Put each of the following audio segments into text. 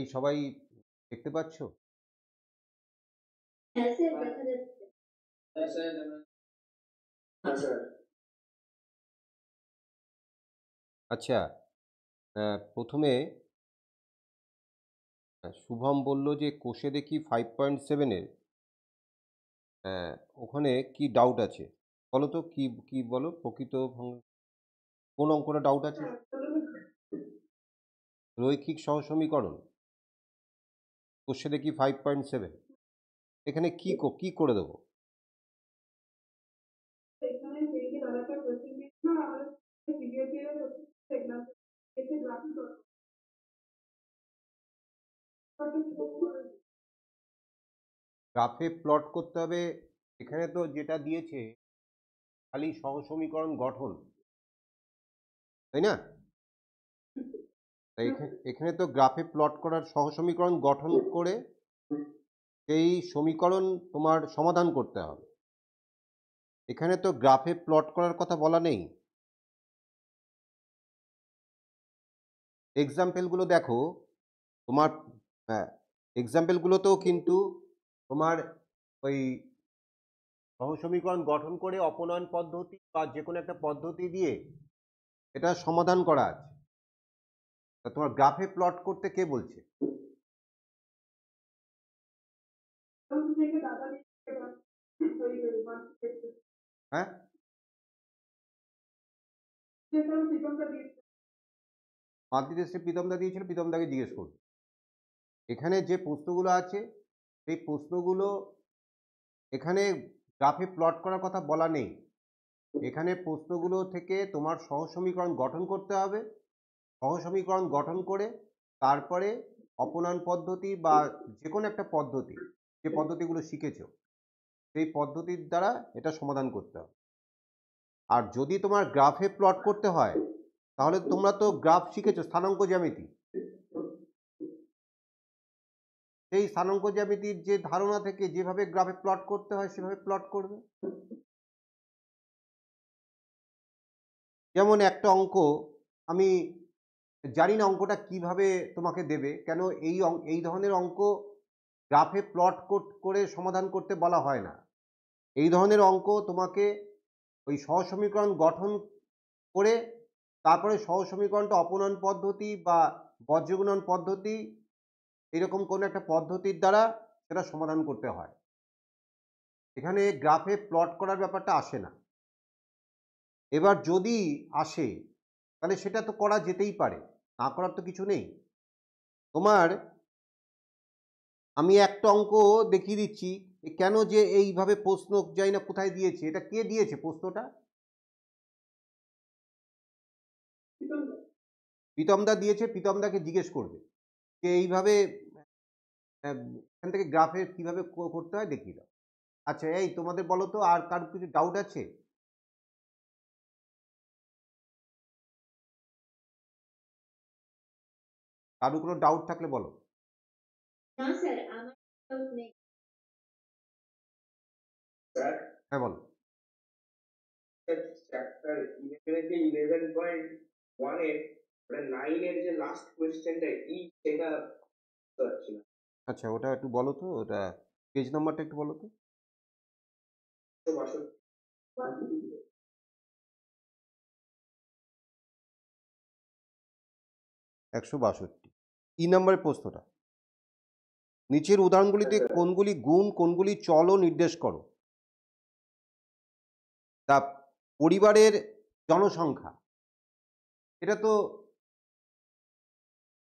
এই সবাই দেখতে পাচ্ছ? হ্যাঁ স্যার, দেখা যাচ্ছে। হ্যাঁ স্যার। হ্যাঁ স্যার। আচ্ছা, প্রথমে শুভম বলল যে কোষে দেখি 5.7-এর ওখানে কি ডাউট আছে বলো তো, কি কি বলো প্রকৃত কোন অঙ্কটা ডাউট আছে? রৈখিক সহসমীকরণ কোষে দেখি 5.7, এখানে কি করে দেবো? গ্রাফে প্লট করতে হবে। এখানে তো যেটা দিয়েছে খালি সহসমীকরণ গঠন, তাই না? তাই এখানে তো গ্রাফে প্লট করার সহসমীকরণ গঠন করে সেই সমীকরণ তোমার সমাধান করতে হবে। এখানে তো গ্রাফে প্লট করার কথা বলা নেই। এক্সাম্পলগুলো দেখো তোমার, এক্সাম্পলগুলোতেও কিন্তু তোমার ওই সহসমীকরণ গঠন করে অপনয়ন পদ্ধতি বা যে কোনো একটা পদ্ধতি দিয়ে এটা সমাধান করা আছে। তা তোমার গ্রাফে প্লট করতে কে বলছে? হ্যাঁ, মাতৃ প্রীতমদা দিয়েছিল, প্রীতমদাকে জিজ্ঞেস করবে। এখানে যে প্রশ্নগুলো আছে সেই প্রশ্নগুলো এখানে গ্রাফে প্লট করার কথা বলা নেই। এখানে প্রশ্নগুলো থেকে তোমার সহসমীকরণ গঠন করতে হবে, সহসমীকরণ গঠন করে তারপরে অপনয়ন পদ্ধতি বা যে কোনো একটা পদ্ধতি, যে পদ্ধতিগুলো শিখেছো সেই পদ্ধতির দ্বারা এটা সমাধান করতে হবে। আর যদি তোমার গ্রাফে প্লট করতে হয় তাহলে তোমরা তো গ্রাফ শিখেছো, স্থানাঙ্ক জ্যামিতি। সেই স্থানাঙ্ক জ্যামিতির যে ধারণা থেকে যেভাবে গ্রাফে প্লট করতে হয় সেভাবে প্লট করবে। যেমন একটা অঙ্ক আমি জানি না অঙ্কটা কিভাবে তোমাকে দেবে, কেন এই ধরনের অঙ্ক গ্রাফে প্লট করে সমাধান করতে বলা হয় না। এই ধরনের অঙ্ক তোমাকে ওই সহসমীকরণ গঠন করে তারপরে সহসমীকরণটা অপনয়ন পদ্ধতি বা বজ্রগুণন পদ্ধতি এরকম কোনো একটা পদ্ধতির দ্বারা সেটা সমাধান করতে হয়। এখানে গ্রাফে প্লট করার ব্যাপারটা আসে না। এবার যদি আসে তাহলে সেটা তো করা যেতেই পারে, না করার তো কিছু নেই। তোমার আমি একটা অঙ্ক দেখিয়ে দিচ্ছি কেন যে এইভাবে প্রশ্ন যাই না কোথায় দিয়েছে, এটা কে দিয়েছে প্রশ্নটা? প্রীতমদা দিয়েছে। প্রীতমদাকে জিজ্ঞেস করবে যে এইভাবে এখান থেকে গ্রাফে কিভাবে করতে হয় দেখিয়ে দাও। আচ্ছা, এই তোমাদের বলো তো আর কার কিছু ডাউট আছে? কারো কোনো ডাউট থাকলে বলো। না স্যার, আমার ডাউট নেই। স্যার, হ্যাঁ বলো। চ্যাপ্টার 11 যে 11.1 এর 9 এর যে লাস্ট কোশ্চেনটা সেটা বুঝতে পারছি না। আচ্ছা, ওটা একটু বলো তো, ওটা পেজ নাম্বারটা একটু বলো তো। 162 কি নম্বরের প্রশ্নটা? নিচের উদাহরণগুলিতে কোনগুলি গুণ কোনগুলি চল নির্দেশ করো। তা পরিবারের জনসংখ্যা, এটা তো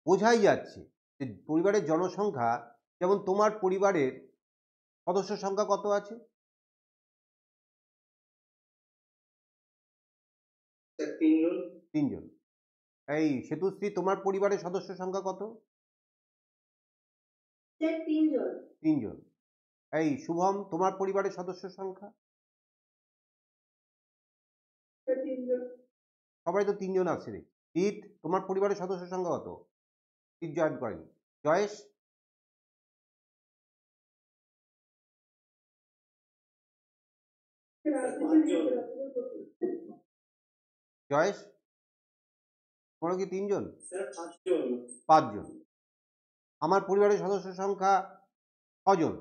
বোঝাই যাচ্ছে যে পরিবারের জনসংখ্যা, যেমন তোমার পরিবারের সদস্য সংখ্যা কত আছে? 3 জন। 3 জন। এই সেতুশ্রী, তোমার পরিবারের সদস্য সংখ্যা কত? স্যার 3 জন। 3 জন। এই শুভম, তোমার পরিবারের সদস্য সংখ্যা? স্যার 3 জন। সবাই তো 3 জন আছে রে। জিৎ, তোমার পরিবারের সদস্য সংখ্যা কত? জিৎ জয়েন করেনি। জয়েশ? জয়েশ, তোমার কি 3 জন? স্যার 5 জন। 5 জন। আমার পরিবারের সদস্য সংখ্যা 6 জন,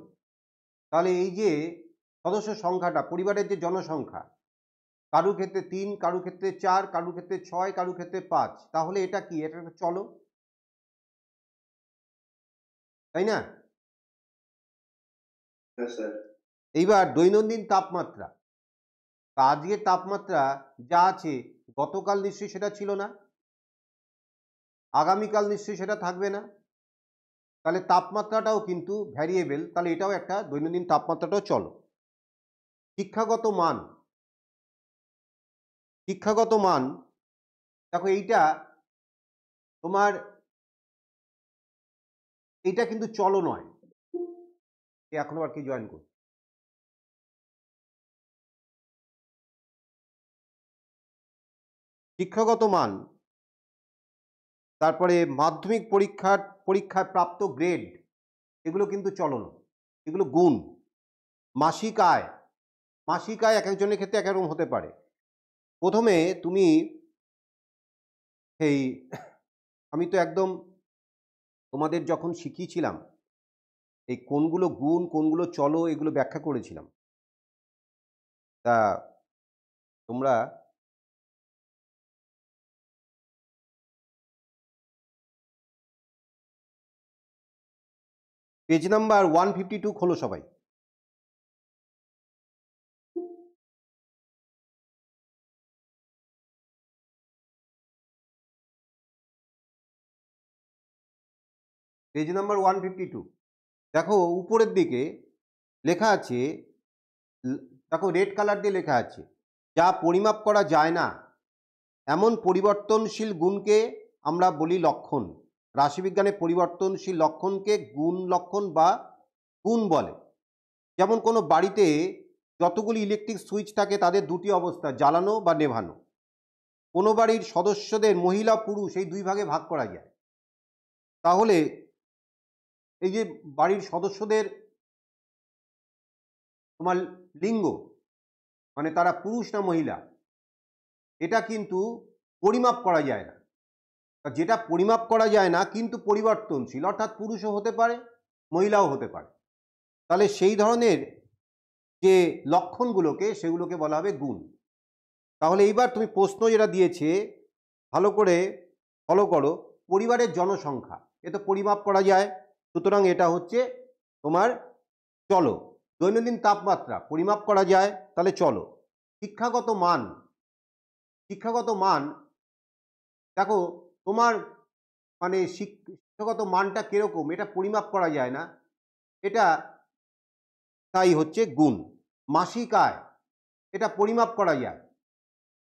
তাহলে এই যে সদস্য সংখ্যাটা, পরিবারের যে জনসংখ্যা, কারুর ক্ষেত্রে 3, কারুর ক্ষেত্রে 4, কারুর ক্ষেত্রে 6, কারুর ক্ষেত্রে 5, তাহলে এটা কি? এটা একটা চলো, তাই না? হ্যাঁ স্যার। এইবার দৈনন্দিন তাপমাত্রা, তা আজকের তাপমাত্রা যা আছে গতকাল নিশ্চয়ই সেটা ছিল না, আগামীকাল নিশ্চয়ই সেটা থাকবে না, তাহলে তাপমাত্রাটাও কিন্তু ভ্যারিয়েবল, তাহলে এটাও একটা দৈনন্দিন তাপমাত্রাটাও চলো। শিক্ষাগত মান, শিক্ষাগত মান দেখো এইটা তোমার, এইটা কিন্তু চলো নয়। এখন আবার কি জয়েন করো? শিক্ষাগত মান, তারপরে মাধ্যমিক পরীক্ষায় প্রাপ্ত গ্রেড, এগুলো কিন্তু চলো না, এগুলো গুণ। মাসিক আয়, মাসিক আয় এক একজনের ক্ষেত্রে এক এক রকম হতে পারে। প্রথমে তুমি এই, আমি তো একদম তোমাদের যখন শিখিয়েছিলাম এই কোনগুলো গুণ কোনগুলো চলো এগুলো ব্যাখ্যা করেছিলাম, তা তোমরা পেজ নাম্বার 152 খোলো সবাই। পেজ নাম্বার 152, দেখো উপরের দিকে লেখা আছে, দেখো রেড কালার দিয়ে লেখা আছে, যা পরিমাপ করা যায় না এমন পরিবর্তনশীল গুণকে আমরা বলি লক্ষণ। রাশিবিজ্ঞানে পরিবর্তনশীল লক্ষণকে গুণ লক্ষণ বা গুণ বলে। যেমন কোনো বাড়িতে যতগুলি ইলেকট্রিক সুইচ থাকে তাদের দুটি অবস্থা, জ্বালানো বা নেভানো। কোনো বাড়ির সদস্যদের মহিলা পুরুষ এই দুই ভাগে ভাগ করা যায়। তাহলে এই যে বাড়ির সদস্যদের তোমার লিঙ্গ, মানে তারা পুরুষ না মহিলা, এটা কিন্তু পরিমাপ করা যায় না। যেটা পরিমাপ করা যায় না কিন্তু পরিবর্তনশীল, অর্থাৎ পুরুষও হতে পারে মহিলাও হতে পারে, তাহলে সেই ধরনের যে লক্ষণগুলোকে সেগুলোকে বলা হবে গুণ। তাহলে এইবার তুমি প্রশ্ন যেটা দিয়েছে ভালো করে ফলো করো, পরিবারের জনসংখ্যা এ তো পরিমাপ করা যায়, সুতরাং এটা হচ্ছে তোমার চলো। দৈনন্দিন তাপমাত্রা পরিমাপ করা যায়, তাহলে চলো। শিক্ষাগত মান, শিক্ষাগত মান দেখো তোমার মানে শিক্ষাগত মানটা কিরকম এটা পরিমাপ করা যায় না, এটা তাই হচ্ছে গুণ। মাসিক আয় এটা পরিমাপ করা যায়,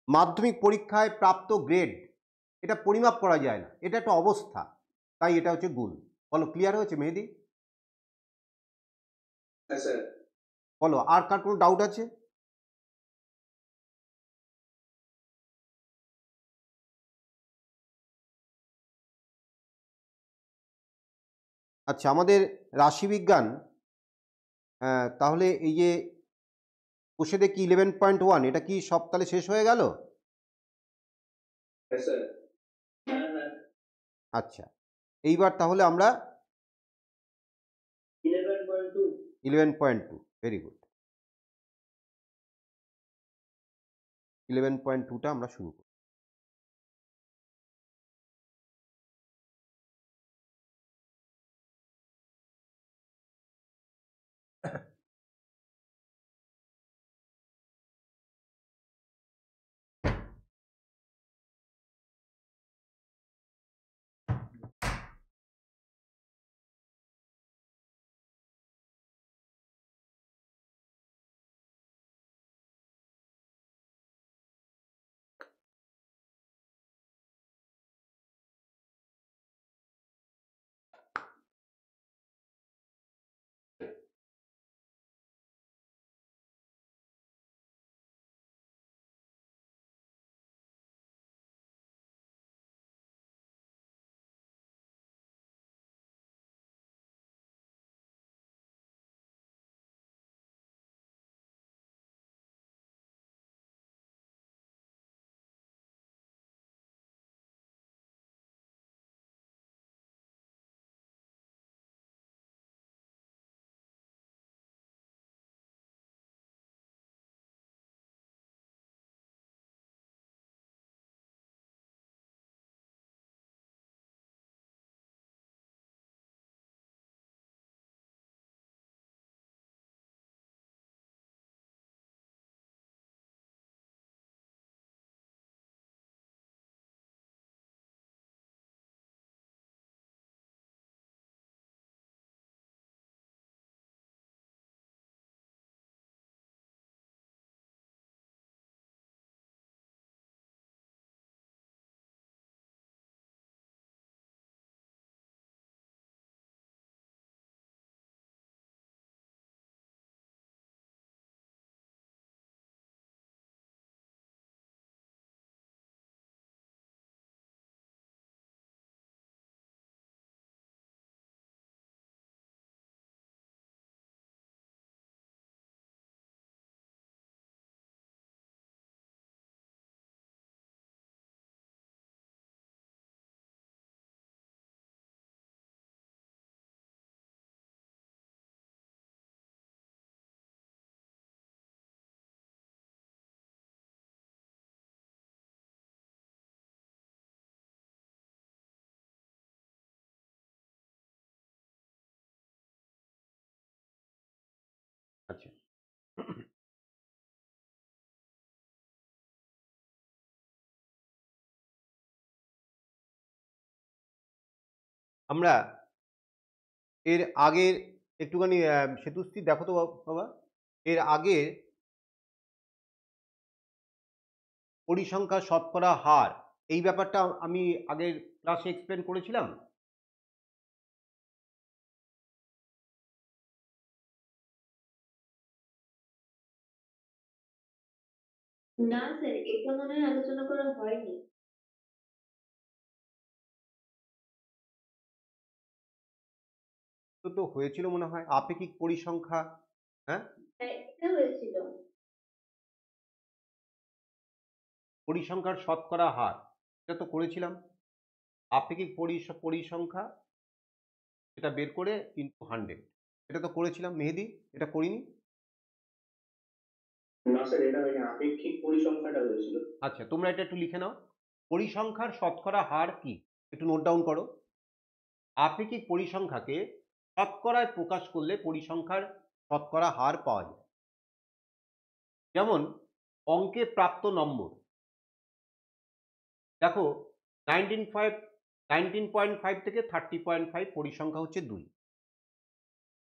মাধ্যমিক পরীক্ষায় প্রাপ্ত গ্রেড এটা পরিমাপ করা যায় না, এটা একটা অবস্থা, তাই এটা হচ্ছে গুণ। বলো ক্লিয়ার হয়েছে মেহেদি? হ্যাঁ স্যার। বলো আর কার কোনো ডাউট আছে? আচ্ছা, আমাদের রাশিবিজ্ঞান তাহলে এই যে বসে দেখি 11.1 এটা কি সব তাহলে শেষ হয়ে গেল? হ্যাঁ স্যার। হ্যাঁ হ্যাঁ। আচ্ছা, এইবার তাহলে আমরা 11.2। 11.2, ভেরি গুড। 11.2টা আমরা শুরু করি। আমরা এর আগের একটুখানি সেতুশ্রী দেখো তো বাবা, এর আগের পরিসংখ্যা শতকরা হার এই ব্যাপারটা আমি আগের ক্লাসে এক্সপ্লেন করেছিলাম। না স্যার, এটা মনে হয় আলোচনা করা হয়নি। তো হয়েছিল মনে হয় আপেক্ষিক পরিসংখ্যা। হ্যাঁ, হ্যাঁ, এটা হয়েছিল। পরিসংখ্যার শতকরা হার এটা তো করেছিলাম। আপেক্ষিক পরিসংখ্যা এটা বের করে ইনটু 100, এটা তো করেছিলাম। মেহেদি, এটা করিনি? না স্যার, এটা হয়নি, আপেক্ষিক পরিসংখ্যাটা হয়েছিল। আচ্ছা, তোমরা এটা একটু লিখে নাও। পরিসংখ্যার শতকরা হার কি একটু নোট ডাউন করো। আপেক্ষিক পরিসংখ্যাকে শতকরায় প্রকাশ করলে পরিসংখ্যার শতকরা হার পাওয়া যায়। যেমন অঙ্কে প্রাপ্ত নম্বর, দেখো 19.5 থেকে 30.5 পরিসংখ্যা হচ্ছে 2,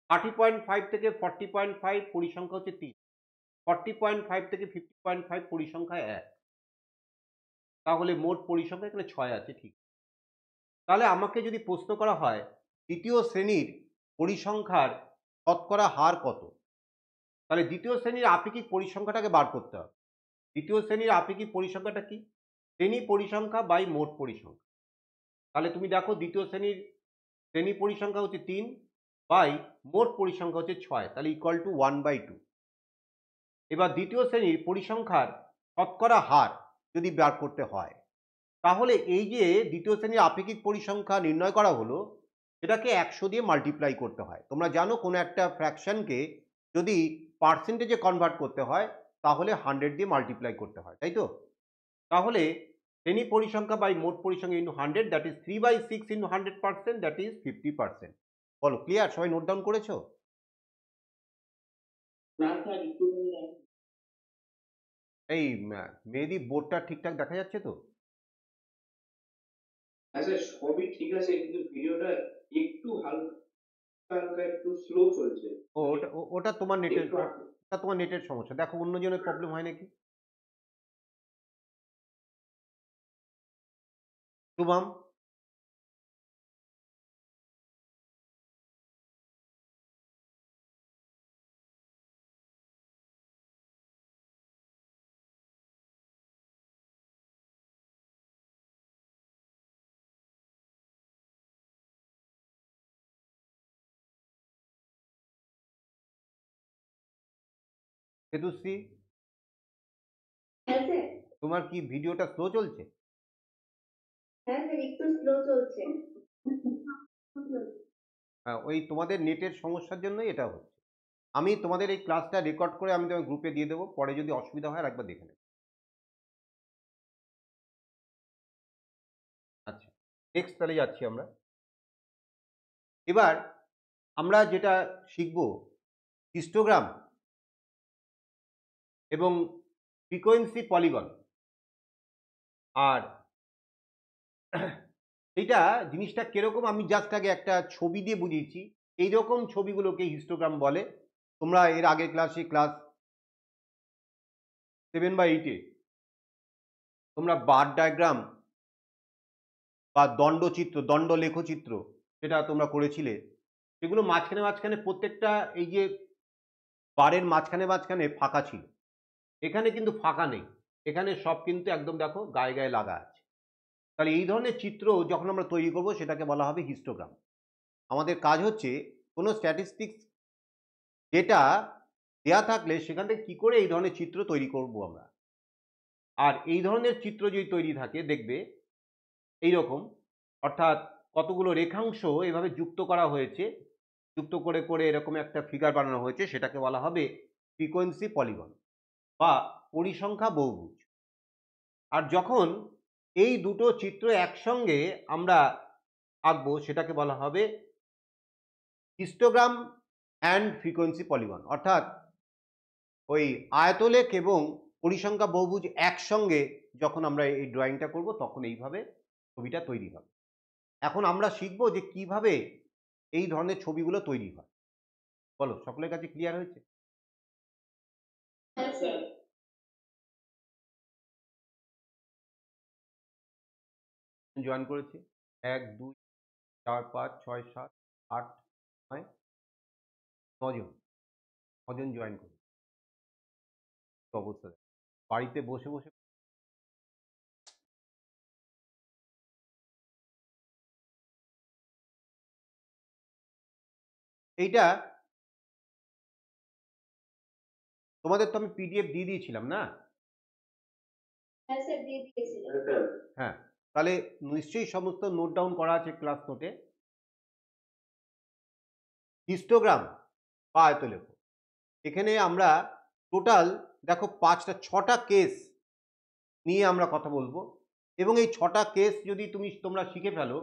30.5 থেকে 40.5 পরিসংখ্যা হচ্ছে 3, 40.5 থেকে 50.5 পরিসংখ্যা 1। তাহলে মোট পরিসংখ্যা এখানে 6 আছে, ঠিক। তাহলে আমাকে যদি প্রশ্ন করা হয় দ্বিতীয় শ্রেণীর পরিসংখ্যার শতকরা হার কত, তাহলে দ্বিতীয় শ্রেণীর আপেক্ষিক পরিসংখ্যাটাকে বার করতে হবে। দ্বিতীয় শ্রেণীর আপেক্ষিক পরিসংখ্যাটা কি? শ্রেণী পরিসংখ্যা বাই মোট পরিসংখ্যা। তাহলে তুমি দেখো দ্বিতীয় শ্রেণী পরিসংখ্যা হচ্ছে 3 বাই মোট পরিসংখ্যা হচ্ছে 6, তাহলে ইকুয়াল টু 1/2। এবার দ্বিতীয় শ্রেণীর পরিসংখ্যার শতকরা হার যদি বার করতে হয়, তাহলে এই যে দ্বিতীয় শ্রেণীর আপেক্ষিক পরিসংখ্যা নির্ণয় করা হলো, এটাকে 100 দিয়ে মাল্টিপ্লাই করতে হয়। তোমরা জানো কোনো একটা ফ্র্যাকশনকে যদি পার্সেন্টেজে কনভার্ট করতে হয় তাহলে 100 দিয়ে মাল্টিপ্লাই করতে হয়, তাই তো? তাহলে শ্রেণী পরিসংখ্যা বাই মোট পরিসংখ্যা into 100, that is 3/6 into 100%, that is 50%। বলো, ক্লিয়ার? সবাই নোট ডাউন করেছো? না স্যার, একটু এই মেহেদি, বোর্ডটা ঠিকঠাক দেখা যাচ্ছে তো? হ্যাঁ স্যার, সবই ঠিক আছে, কিন্তু ভিডিওটা একটু হালকা হালকা একটু স্লো চলছে। ওটা তোমার নেটের, একটু ওটা তোমার নেটের সমস্যা। দেখো অন্যজনের প্রবলেম হয় নাকি। শুভম, সেতুশ্রী, হ্যাঁ স্যার। তোমার কি ভিডিওটা স্লো চলছে? হ্যাঁ স্যার, একটু স্লো চলছে। হ্যাঁ, ওই তোমাদের নেটের সমস্যার জন্যই এটা হচ্ছে। আমি তোমাদের এই ক্লাসটা রেকর্ড করে আমি তোমার গ্রুপে দিয়ে দেবো, পরে যদি অসুবিধা হয় আর একবার দেখে নেবে। আচ্ছা, নেক্সট তাহলে যাচ্ছি আমরা। এবার আমরা যেটা শিখব হিস্টোগ্রাম এবং ফ্রিকোয়েন্সি পলিগন। আর এইটা জিনিসটা কিরকম আমি জাস্ট আগে একটা ছবি দিয়ে বুঝিয়েছি। এইরকম ছবিগুলোকে হিস্টোগ্রাম বলে। তোমরা এর আগের ক্লাসে ক্লাস 7 বা 8-এ তোমরা বার ডায়াগ্রাম বা দণ্ড লেখচিত্র সেটা তোমরা করেছিলে। সেগুলো মাঝখানে মাঝখানে প্রত্যেকটা এই যে বারের মাঝখানে মাঝখানে ফাঁকা ছিল, এখানে কিন্তু ফাঁকা নেই। এখানে সব কিন্তু একদম দেখো গায়ে গায়ে লাগা আছে। তাহলে এই ধরনের চিত্র যখন আমরা তৈরি করব সেটাকে বলা হবে হিস্টোগ্রাম। আমাদের কাজ হচ্ছে কোনো স্ট্যাটিস্টিক্স ডেটা দেয়া থাকলে সেখান থেকে কী করে এই ধরনের চিত্র তৈরি করব আমরা। আর এই ধরনের চিত্র যদি তৈরি থাকে দেখবে এইরকম, অর্থাৎ কতগুলো রেখাংশ এভাবে যুক্ত করা হয়েছে, যুক্ত করে করে এরকম একটা ফিগার বানানো হয়েছে, সেটাকে বলা হবে ফ্রিকোয়েন্সি পলিগন বা পরিসংখ্যা বহুভুজ। আর যখন এই দুটো চিত্র একসঙ্গে আমরা আঁকবো সেটাকে বলা হবে হিস্টোগ্রাম অ্যান্ড ফ্রিকোয়েন্সি পলিগন। অর্থাৎ ওই আয়তলেখ এবং পরিসংখ্যা বহুভুজ একসঙ্গে যখন আমরা এই ড্রয়িংটা করব তখন এইভাবে ছবিটা তৈরি হবে। এখন আমরা শিখব যে কিভাবে এই ধরনের ছবিগুলো তৈরি হয়। বলো, সকলের কাছে ক্লিয়ার হয়েছে? হ্যাঁ স্যার। জয়েন করেছে 1 2 4 5 6 7 8 9 9 জন জয়েন করে অবস্থা বাড়িতে বসে বসে এইটা তোমাদের তো আমি পিডিএফ দিয়ে দিয়েছিলাম না? হ্যাঁ স্যার, দিয়ে দিয়েছিলেন। হ্যাঁ, তাহলে নিশ্চয়ই সমস্ত নোট ডাউন করা আছে ক্লাস নোটে। হিস্টোগ্রাম বা আয়তলেখ, এখানে আমরা টোটাল দেখো 6টা কেস নিয়ে আমরা কথা বলবো এবং এই 6টা কেস যদি তোমরা শিখে ফেলো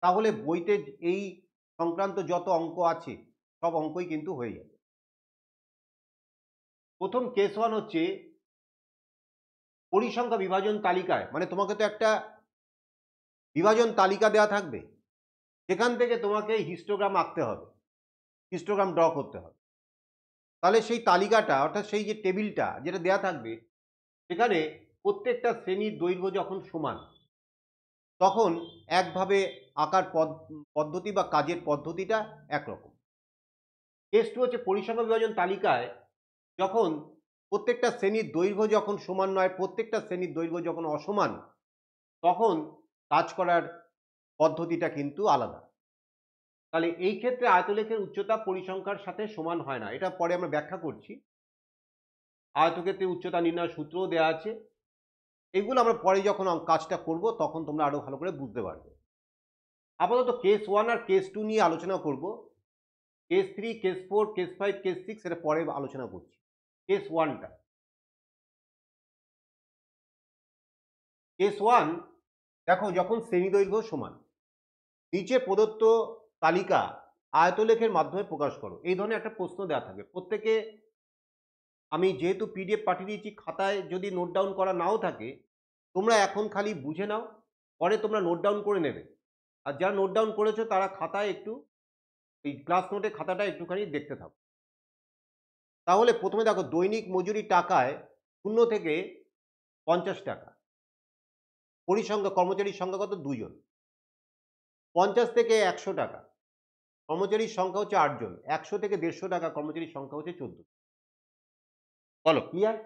তাহলে বইতে এই সংক্রান্ত যত অঙ্ক আছে সব অঙ্কই কিন্তু হয়ে যাবে। প্রথম কেস 1 হচ্ছে পরিসংখ্যা বিভাজন তালিকায়, মানে তোমাকে তো একটা বিভাজন তালিকা দেওয়া থাকবে, সেখান থেকে তোমাকে হিস্টোগ্রাম আঁকতে হবে, হিস্টোগ্রাম ড্র করতে হবে। তাহলে সেই তালিকাটা অর্থাৎ সেই যে টেবিলটা যেটা দেওয়া থাকবে সেখানে প্রত্যেকটা শ্রেণীর দৈর্ঘ্য যখন সমান তখন একভাবে আঁকার পদ্ধতি বা কাজের পদ্ধতিটা একরকম। কেস 2 হচ্ছে পরিসংখ্যা বিভাজন তালিকায় যখন প্রত্যেকটা শ্রেণীর দৈর্ঘ্য যখন সমান নয়, প্রত্যেকটা শ্রেণীর দৈর্ঘ্য যখন অসমান, তখন কাজ করার পদ্ধতিটা কিন্তু আলাদা। তাহলে এই ক্ষেত্রে আয়তলেখের উচ্চতা পরিসংখ্যার সাথে সমান হয় না, এটা পরে আমরা ব্যাখ্যা করছি। আয়তক্ষেত্রের উচ্চতা নির্ণয়ের সূত্রও দেওয়া আছে, এগুলো আমরা পরে যখন কাজটা করব তখন তোমরা আরো ভালো করে বুঝতে পারবে। আপাতত কেস 1 আর কেস 2 নিয়ে আলোচনা করব। কেস 3, কেস 4, কেস 5, কেস 6 এটা পরে আলোচনা করছি। কেস 1টা, কেস 1 দেখো যখন শ্রেণী দৈর্ঘ্য সমান, নিচে প্রদত্ত তালিকা আয়তলেখের মাধ্যমে প্রকাশ করো, এই ধরনের একটা প্রশ্ন দেওয়া থাকবে। প্রত্যেকে আমি যেহেতু পিডিএফ পাঠিয়ে দিয়েছি, খাতায় যদি নোট ডাউন করা নাও থাকে তোমরা এখন খালি বুঝে নাও, পরে তোমরা নোট ডাউন করে নেবে। আর যারা নোট ডাউন করেছো তারা খাতায় একটু এই ক্লাস নোটে খাতাটা একটুখানি দেখতে থাকো। তাহলে প্রথমে দেখো দৈনিক মজুরি টাকায় 0 থেকে 50 টাকা, পরিসংখ্যা কর্মচারীর সংখ্যা কত? 2 জন। 50 থেকে 100 টাকা, কর্মচারীর সংখ্যা হচ্ছে 8 জন। 100 থেকে 150 টাকা, কর্মচারীর সংখ্যা হচ্ছে 14। বলো, ক্লিয়ার?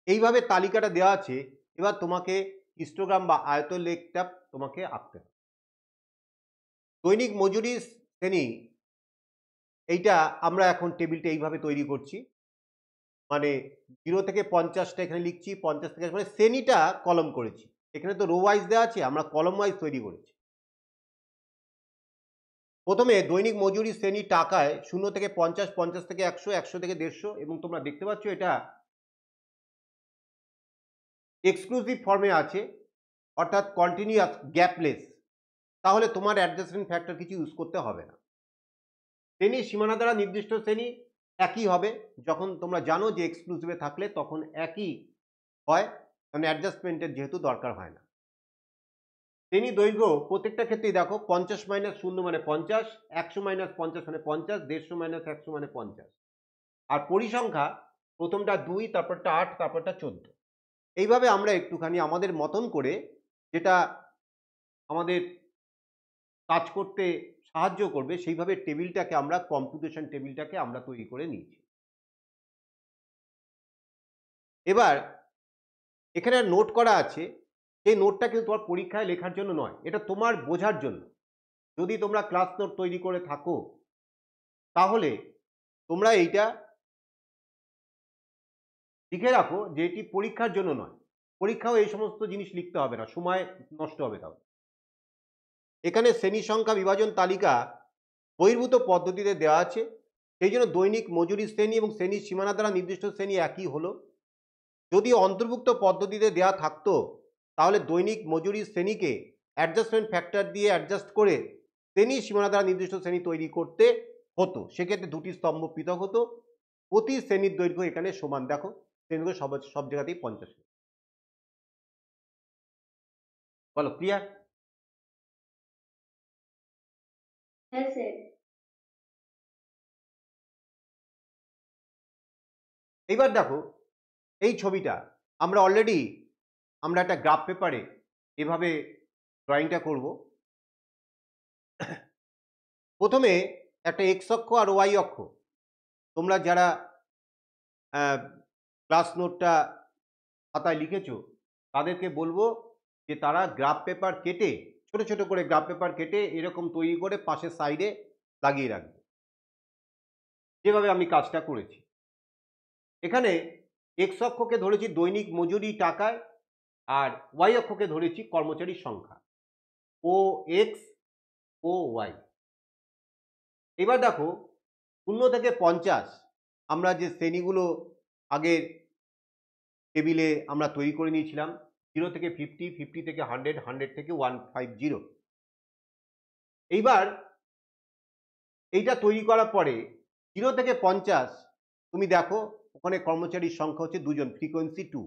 এইভাবে তালিকাটা দেওয়া আছে। এবার তোমাকে হিস্টোগ্রাম বা আয়তলেখটা তোমাকে আঁকতে হবে। দৈনিক মজুরি শ্রেণী, এইটা আমরা এখন টেবিলটা এইভাবে তৈরি করছি, মানে 0 থেকে 50টা এখানে লিখছি, 50 থেকে মানে শ্রেণীটা কলম করেছি। এখানে তো রো ওয়াইজ দেওয়া আছে, আমরা কলম ওয়াইজ তৈরি করেছি। প্রথমে দৈনিক মজুরি শ্রেণী টাকায় 0 থেকে 50, 50 থেকে 100, 100 থেকে 150, এবং তোমরা দেখতে পাচ্ছ এটা এক্সক্লুসিভ ফর্মে আছে, অর্থাৎ কন্টিনিউয়াস গ্যাপলেস। তাহলে তোমার অ্যাডজাস্টমেন্ট ফ্যাক্টর কিছু ইউজ করতে হবে না। শ্রেণীর সীমানা দ্বারা নির্দিষ্ট শ্রেণী একই হবে, যখন তোমরা জানো যে এক্সক্লুসিভে থাকলে তখন একই হয়, মানে অ্যাডজাস্টমেন্টের যেহেতু দরকার হয় না। শ্রেণী দৈর্ঘ্য প্রত্যেকটা ক্ষেত্রেই দেখো 50 - 0 মানে 50, 100 - 50 মানে 50, 150 - 100 মানে 50। আর পরিসংখ্যা প্রথমটা 2, তারপরটা 8, তারপরটা 14। এইভাবে আমরা একটুখানি আমাদের মতন করে, যেটা আমাদের কাজ করতে সাহায্য করবে, সেইভাবে টেবিলটাকে আমরা কম্পিউটেশন টেবিলটাকে আমরা তৈরি করে নিয়েছি। এবার এখানে নোট করা আছে, সেই নোটটা কিন্তু তোমার পরীক্ষায় লেখার জন্য নয়, এটা তোমার বোঝার জন্য। যদি তোমরা ক্লাস নোট তৈরি করে থাকো তাহলে তোমরা এইটা লিখে রাখো যে এটি পরীক্ষার জন্য নয়, পরীক্ষাও এই সমস্ত জিনিস লিখতে হবে না, সময় নষ্ট হবে। তাহলে এখানে শ্রেণী সংখ্যা বিভাজন তালিকা বহির্ভূত পদ্ধতিতে দেওয়া আছে, সেই জন্য দৈনিক মজুরি শ্রেণী এবং শ্রেণীর সীমানা দ্বারা নির্দিষ্ট শ্রেণী একই হলো। যদি অন্তর্ভুক্ত পদ্ধতিতে দেওয়া থাকতো তাহলে দৈনিক মজুরি শ্রেণীকে অ্যাডজাস্টমেন্ট ফ্যাক্টর দিয়ে অ্যাডজাস্ট করে শ্রেণী সীমানা দ্বারা নির্দিষ্ট শ্রেণী তৈরি করতে হতো। সেক্ষেত্রে দুটি স্তম্ভ পৃথক হতো, প্রতি শ্রেণীর দৈর্ঘ্য এখানে সমান, দেখো শ্রেণীর সব জায়গাতেই 50। বলো ক্লিয়ার? হ্যাঁ স্যার। এইবার দেখো এই ছবিটা আমরা অলরেডি আমরা একটা গ্রাফ পেপারে এভাবে ড্রয়িংটা করব। প্রথমে একটা এক্স অক্ষ আর ওয়াই অক্ষ, তোমরা যারা ক্লাস নোটটা খাতায় লিখেছো তাদেরকে বলবো যে তারা গ্রাফ পেপার কেটে, ছোট ছোট করে গ্রাফ পেপার কেটে এরকম তৈরি করে পাশের সাইডে লাগিয়ে রাখবে, যেভাবে আমি কাজটা করেছি। এখানে এক্স অক্ষকে ধরেছি দৈনিক মজুরি টাকায়, আর ওয়াই অক্ষকে ধরেছি কর্মচারীর সংখ্যা, ও এক্স ও ওয়াই। এবার দেখো 0 থেকে 50 আমরা যে শ্রেণীগুলো আগের টেবিলে আমরা তৈরি করে নিয়েছিলাম, 0 থেকে 50, 50 থেকে 100, 100 থেকে 150। এইবার এইটা তৈরি করার পরে 0 থেকে 50 তুমি দেখো ওখানে কর্মচারীর সংখ্যা হচ্ছে 2 জন, ফ্রিকোয়েন্সি 2।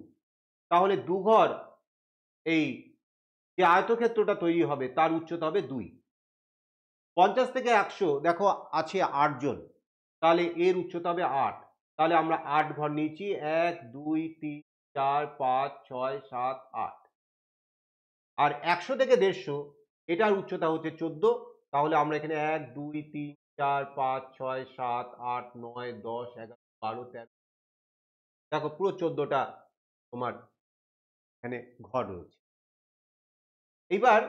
তাহলে 2 ঘর এই যে আয়তক্ষেত্রটা তৈরি হবে তার উচ্চতা হবে 2। 50 থেকে 100 দেখো আছে 8 জন, তাহলে এর উচ্চতা হবে 8। তাহলে আমরা 8 ঘর নিয়েছি, 1 2 3 4 5 6 7 8। আর 100 থেকে 150 এটার উচ্চতা হচ্ছে 14। তাহলে আমরা এখানে 1 2 3 4 5 6 7 8 9 10 11 12 13, দেখো পুরো 14টা তোমার এখানে ঘর রয়েছে। এইবার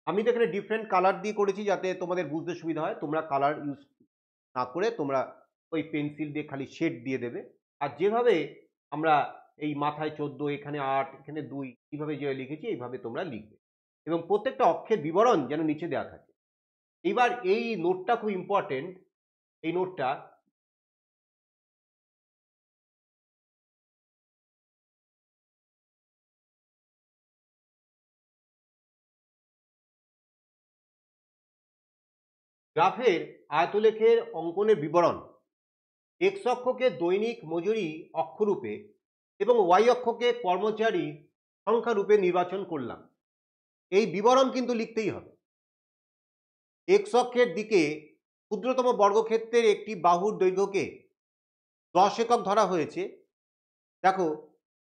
আমি তো এখানে ডিফারেন্ট কালার দিয়ে করেছি যাতে তোমাদের বুঝতে সুবিধা হয়, তোমরা কালার ইউজ না করে তোমরা ওই পেন্সিল দিয়ে খালি শেড দিয়ে দেবে। আর যেভাবে আমরা এই মাথায় 14, এখানে 8, এখানে 2 এইভাবে যে লিখেছি এইভাবে তোমরা লিখবে, এবং প্রত্যেকটা অক্ষের বিবরণ যেন নিচে দেওয়া থাকে। এবার এই নোটটা খুব ইম্পর্টেন্ট, এই নোটটা গ্রাফের আয়তলেখের অঙ্কনের বিবরণ এক্স অক্ষকে দৈনিক মজুরি অক্ষরূপে এবং ওয়াই অক্ষকে কর্মচারী সংখ্যা রূপে নির্বাচন করলাম। এই বিবরণ কিন্তু লিখতেই হবে। এক্স অক্ষের দিকে ক্ষুদ্রতম বর্গক্ষেত্রের একটি বাহুর দৈর্ঘ্যকে 10 একক ধরা হয়েছে। দেখো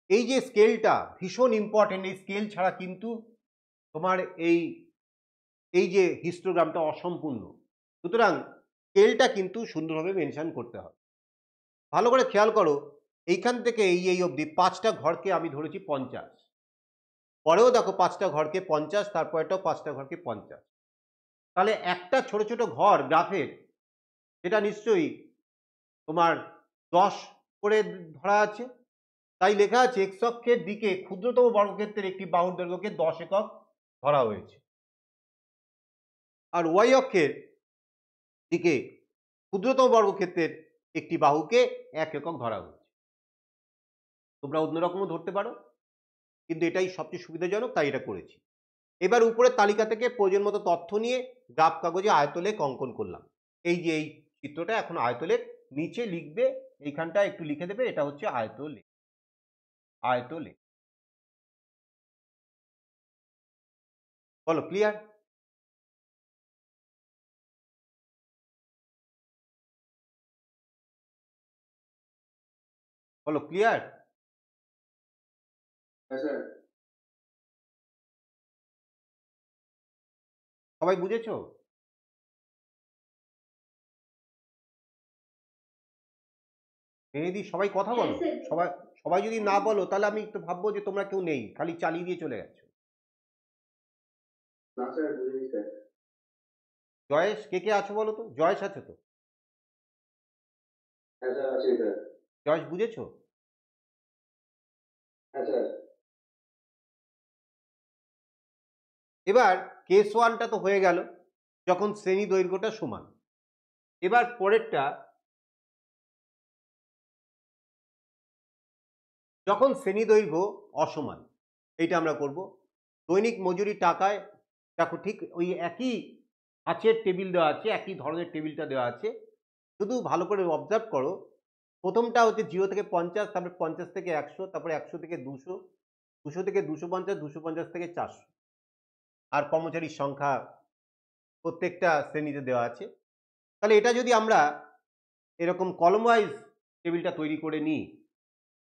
এই যে স্কেলটা ভীষণ ইম্পর্টেন্ট, এই স্কেল ছাড়া কিন্তু তোমার এই যে হিস্টোগ্রামটা অসম্পূর্ণ, সুতরাং স্কেলটা কিন্তু সুন্দরভাবে মেনশন করতে হবে। ভালো করে খেয়াল করো, এইখান থেকে এই অবধি 5টা ঘরকে আমি ধরেছি 50, পরেও দেখো 5টা ঘরকে 50, তারপরেটাও 5টা ঘরকে 50। তাহলে একটা ছোট ছোট ঘর গ্রাফের যেটা নিশ্চয়ই তোমার 10 করে ধরা আছে, তাই লেখা আছে এক্স অক্ষের দিকে ক্ষুদ্রতম বর্গক্ষেত্রের একটি বাহুর দৈর্ঘ্যকে 10 একক ধরা হয়েছে, আর ওয়াই অক্ষের দিকে ক্ষুদ্রতম বর্গক্ষেত্রের একটি বাহুকে 1 একক ধরা হয়েছে। তোমরা অন্যরকমও ধরতে পারো, কিন্তু এটাই সবচেয়ে সুবিধাজনক, তাই এটা করেছি। এবার উপরের তালিকা থেকে প্রয়োজন মতো তথ্য নিয়ে গ্রাফ কাগজে আয়তলেখ অঙ্কন করলাম। এই যে এই চিত্রটা এখন আয়তলেখ, নিচে লিখবে এইখানটা একটু লিখে দেবে, এটা হচ্ছে আয়তলেখ। আয়তলেখ, বলো ক্লিয়ার? বলো ক্লিয়ার? হ্যাঁ স্যার। সবাই বুঝেছো? মেহেদি সবাই কথা হ্যাঁ বলো। স্যার। সবাই সবাই যদি না বলো তাহলে আমি একটু ভাববো যে তোমরা কেউ নেই, খালি চালিয়ে দিয়ে চলে গেছো। না স্যার, বুঝিনি স্যার। জয়েশ, কে কে আছো বলো তো? জয়েশ আছো তো? হ্যাঁ স্যার, আছি স্যার। জয়েশ বুঝেছো? হ্যাঁ স্যার। এবার কেস ওয়ানটা তো হয়ে গেল, যখন শ্রেণী দৈর্ঘ্যটা সমান। এবার পরেরটা, যখন শ্রেণী দৈর্ঘ্য অসমান, এইটা আমরা করব। দৈনিক মজুরি টাকায়, দেখো ঠিক ওই একই কাচের টেবিল দেওয়া আছে, একই ধরনের টেবিলটা দেওয়া আছে। শুধু ভালো করে অবজার্ভ করো, প্রথমটা হচ্ছে 0 থেকে 50, তারপরে 50 থেকে 100, তারপরে 100 থেকে 200, 200 থেকে 250, 250 থেকে 400। আর কর্মচারীর সংখ্যা প্রত্যেকটা শ্রেণীতে দেওয়া আছে। তাহলে এটা যদি আমরা এরকম কলম ওয়াইজ টেবিলটা তৈরি করে নিই,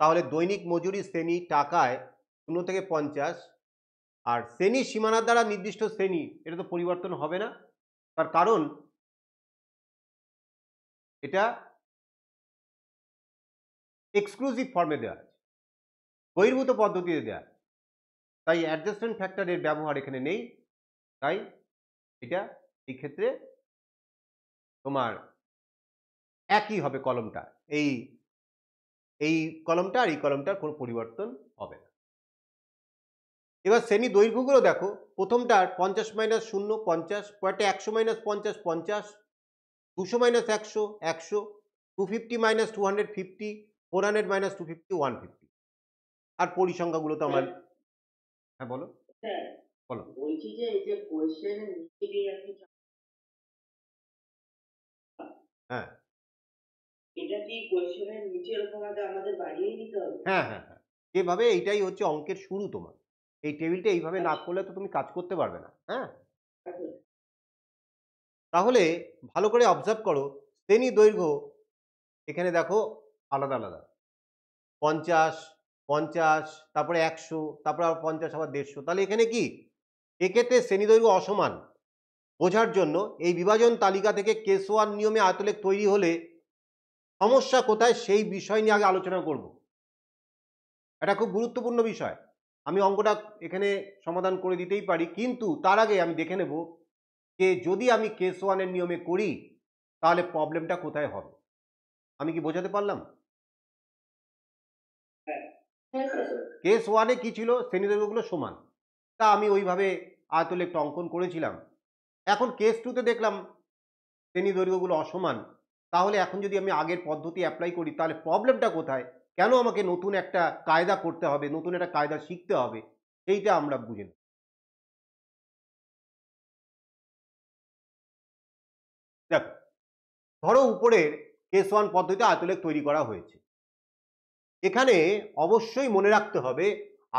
তাহলে দৈনিক মজুরি শ্রেণী টাকায় 0 থেকে 50, আর শ্রেণীর সীমানার দ্বারা নির্দিষ্ট শ্রেণী, এটা তো পরিবর্তন হবে না। তার কারণ এটা এক্সক্লুসিভ ফর্মে দেওয়া আছে, বহির্ভূত পদ্ধতিতে দেওয়া আছে, তাই অ্যাডজাস্টমেন্ট ফ্যাক্টরের ব্যবহার এখানে নেই। তাই এটা এই ক্ষেত্রে তোমার একই হবে কলমটা, এই এই কলমটা আর এই কলমটার কোনো পরিবর্তন হবে না। এবার শ্রেণী দৈর্ঘ্যগুলো দেখো, প্রথমটার 50 মাইনাস 0 50, পরেরটা 100 মাইনাস 50 50, 200 মাইনাস 100 100, 250 মাইনাস 250, 400 মাইনাস 250 150। আর পরিসংখ্যাগুলো তো আমার, হ্যাঁ বলো স্যার বলো। বলছি যে এই যে কোয়েশ্চেনের নিচে যে আপনি হ্যাঁ এটা কি কোয়েশ্চেনের নিচে এরকম আগে আমাদের বাড়িয়ে নিতে হবে? হ্যাঁ হ্যাঁ হ্যাঁ, যেভাবে এইটাই হচ্ছে অঙ্কের শুরু তোমার, এই টেবিলটা এইভাবে না করলে তো তুমি কাজ করতে পারবে না। হ্যাঁ, আচ্ছা, তাহলে ভালো করে অবজার্ভ করো, শ্রেণী দৈর্ঘ্য এখানে দেখো আলাদা আলাদা, 50 50, তারপরে 100, তারপরে আবার 50, আবার 150। তাহলে এখানে কি, এক্ষেত্রে শ্রেণী দৈর্ঘ্য অসমান বোঝার জন্য এই বিভাজন তালিকা থেকে কেস ওয়ান নিয়মে আয়তলেখ তৈরি হলে সমস্যা কোথায় সেই বিষয় নিয়ে আগে আলোচনা করব। এটা খুব গুরুত্বপূর্ণ বিষয়। আমি অঙ্কটা এখানে সমাধান করে দিতেই পারি, কিন্তু তার আগে আমি দেখে নেব যে যদি আমি কেস ওয়ানের নিয়মে করি তাহলে প্রবলেমটা কোথায় হবে। আমি কি বোঝাতে পারলাম? হ্যাঁ হ্যাঁ স্যার। স্যার। কেস ওয়ানে কি ছিল, শ্রেণীদৈর্ঘ্যগুলো সমান, তা আমি ওইভাবে আয়তলেখটা অঙ্কন করেছিলাম। এখন কেস টুতে দেখলাম শ্রেণী দৈর্ঘ্যগুলো অসমান, তাহলে এখন যদি আমি আগের পদ্ধতি অ্যাপ্লাই করি তাহলে প্রবলেমটা কোথায়, কেন আমাকে নতুন একটা কায়দা করতে হবে, নতুন একটা কায়দা শিখতে হবে, সেইটা আমরা বুঝে নেব। দেখো, ধরো উপরের কেস ওয়ান পদ্ধতিতে আয়তলেখ তৈরি করা হয়েছে। এখানে অবশ্যই মনে রাখতে হবে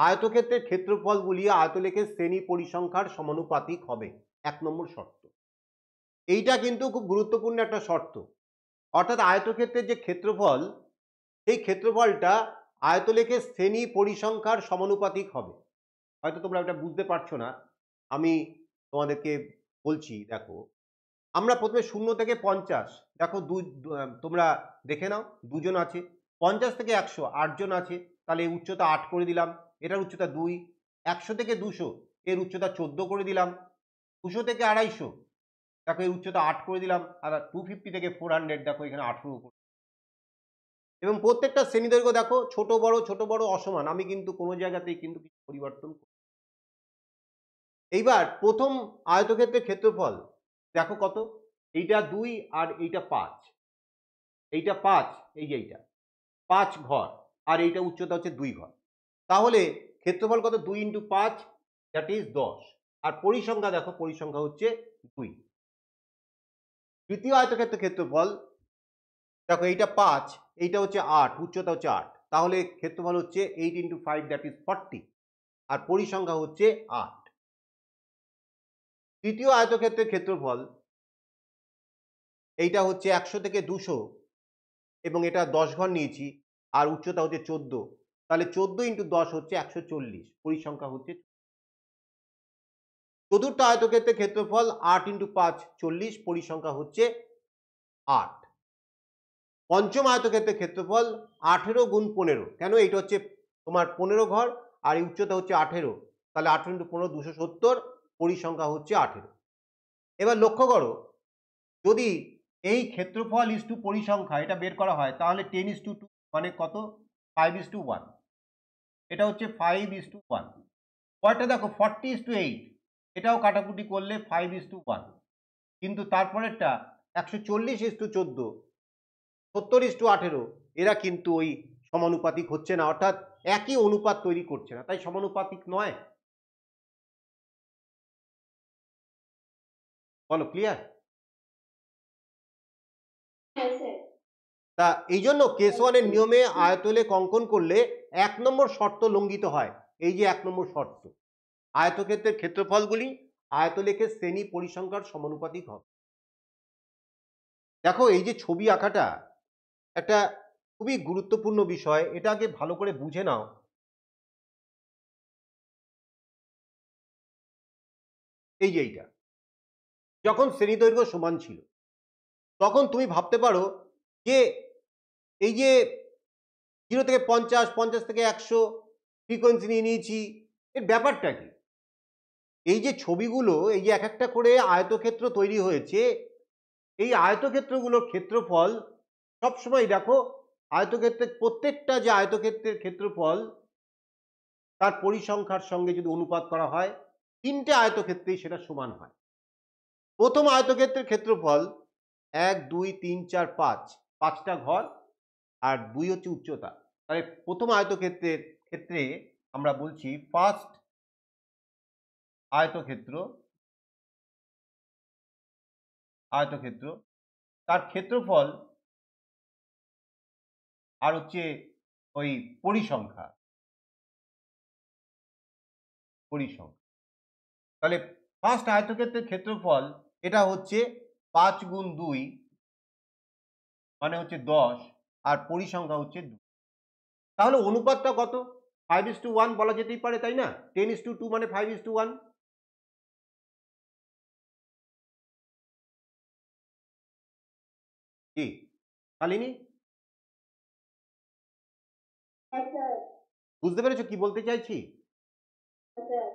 আয়তক্ষেত্রের ক্ষেত্রফলগুলি আয়তলেখের শ্রেণী পরিসংখ্যার সমানুপাতিক হবে, 1 নম্বর শর্ত। এইটা কিন্তু খুব গুরুত্বপূর্ণ একটা শর্ত। অর্থাৎ আয়তক্ষেত্রের যে ক্ষেত্রফল, সেই ক্ষেত্রফলটা আয়তলেখের শ্রেণী পরিসংখ্যার সমানুপাতিক হবে। হয়তো তোমরা এটা বুঝতে পারছো না, আমি তোমাদেরকে বলছি। দেখো, আমরা প্রথমে 0 থেকে 50, দেখো তোমরা দেখে নাও, দুজন আছে। 50 থেকে 100 8 জন আছে, তাহলে এই উচ্চতা 8 করে দিলাম, এটার উচ্চতা 2। 100 থেকে 200 এর উচ্চতা 14 করে দিলাম। 200 থেকে 250 দেখো এর উচ্চতা 8 করে দিলাম। আর 250 থেকে 400 দেখো এখানে 18 করে। এবং প্রত্যেকটা শ্রেণী দৈর্ঘ্য দেখো ছোট বড় অসমান, আমি কিন্তু কোনো জায়গাতেই কিন্তু কিছু পরিবর্তন করি। এইবার প্রথম আয়তক্ষেত্রের ক্ষেত্রফল দেখো কত, এইটা 2 আর এইটা 5, এইটা 5, এই যে এইটা 5 ঘর, আর এইটা উচ্চতা হচ্ছে 2 ঘর। তাহলে ক্ষেত্রফল কত, 2 ইন্টু 5, দ্যাট ইজ 10। আর পরিসংখ্যা দেখো, পরিসংখ্যা হচ্ছে 2। তৃতীয় আয়তক্ষেত্রের ক্ষেত্রফল দেখো, এইটা 5, এইটা হচ্ছে 8, উচ্চতা হচ্ছে 8, তাহলে ক্ষেত্রফল হচ্ছে 8 ইন্টু 5, দ্যাট ইজ 40, আর পরিসংখ্যা হচ্ছে 8। তৃতীয় আয়তক্ষেত্রের ক্ষেত্রফল এইটা হচ্ছে 100 থেকে 200, এবং এটা 10 ঘর নিয়েছি, আর উচ্চতা হচ্ছে 14, তাহলে 14 ইন্টু 10 হচ্ছে 140, পরিসংখ্যা হচ্ছে। চতুর্থ আয়তক্ষেত্রের ক্ষেত্রফল 8 ইন্টু 5 40, পরিসংখ্যা হচ্ছে 8। পঞ্চম আয়তক্ষেত্রের ক্ষেত্রফল 18 গুণ 15, কেন এইটা হচ্ছে তোমার 15 ঘর, আর এই উচ্চতা হচ্ছে 18, তাহলে 18 ইন্টু 15 270, পরিসংখ্যা হচ্ছে 18। এবার লক্ষ্য করো, যদি এই ক্ষেত্রফল ইস টু পরিসংখ্যা এটা বের করা হয় তাহলে 10:2 মানে কত, 5:1, এটা হচ্ছে 5:1। পরেরটা দেখো 40:8, এটাও কাটাকুটি করলে 5:1, কিন্তু তারপরেরটা 140:14, 70:18, এরা কিন্তু ওই সমানুপাতিক হচ্ছে না, অর্থাৎ একই অনুপাত তৈরি করছে না, তাই সমানুপাতিক নয়। বলো ক্লিয়ার? হ্যাঁ স্যার। তা এই জন্য কেস ওয়ানের নিয়মে আয়তলেখ অঙ্কন করলে 1 নম্বর শর্ত লঙ্ঘিত হয়। এই যে 1 নম্বর শর্ত, আয়তক্ষেত্রের ক্ষেত্রফলগুলি আয়তলেখের শ্রেণী পরিসংখ্যার সমানুপাতিক হবে। দেখো এই যে ছবি আঁকাটা একটা খুবই গুরুত্বপূর্ণ বিষয়, এটা আগে ভালো করে বুঝে নাও। এই যে এইটা যখন শ্রেণী দৈর্ঘ্য সমান ছিল তখন তুমি ভাবতে পারো যে এই যে 0 থেকে 50, 50 থেকে 100 ফ্রিকোয়েন্সি নিয়ে নিয়েছি, এর ব্যাপারটা কি? এই যে ছবিগুলো, এই যে এক একটা করে আয়তক্ষেত্র তৈরি হয়েছে, এই আয়তক্ষেত্রগুলোর ক্ষেত্রফল সবসময় দেখো, আয়তক্ষেত্রের প্রত্যেকটা যে আয়তক্ষেত্রের ক্ষেত্রফল তার পরিসংখ্যার সঙ্গে যদি অনুপাত করা হয়, 3টে আয়তক্ষেত্রেই সেটা সমান হয়। প্রথম আয়তক্ষেত্রের ক্ষেত্রফল 1, 2, 3, 4, 5, 5টা ঘর, আর 2 হচ্ছে উচ্চতা। তাহলে প্রথম আয়তক্ষেত্রের ক্ষেত্রে আমরা বলছি ফার্স্ট আয়তক্ষেত্র তার ক্ষেত্রফল আর হচ্ছে ওই পরিসংখ্যা। তাহলে ফার্স্ট আয়তক্ষেত্রের ক্ষেত্রফল এটা হচ্ছে 5 গুণ 2 মানে হচ্ছে 10, আর পরিসংখ্যা হচ্ছে 2। তাহলে অনুপাতটা কত? 5:1 বলা যেতেই পারে, তাই না? 10:2 মানে 5:1। কি শালিনী, হ্যাঁ স্যার। বুঝতে পেরেছো কি বলতে চাইছি? হ্যাঁ স্যার।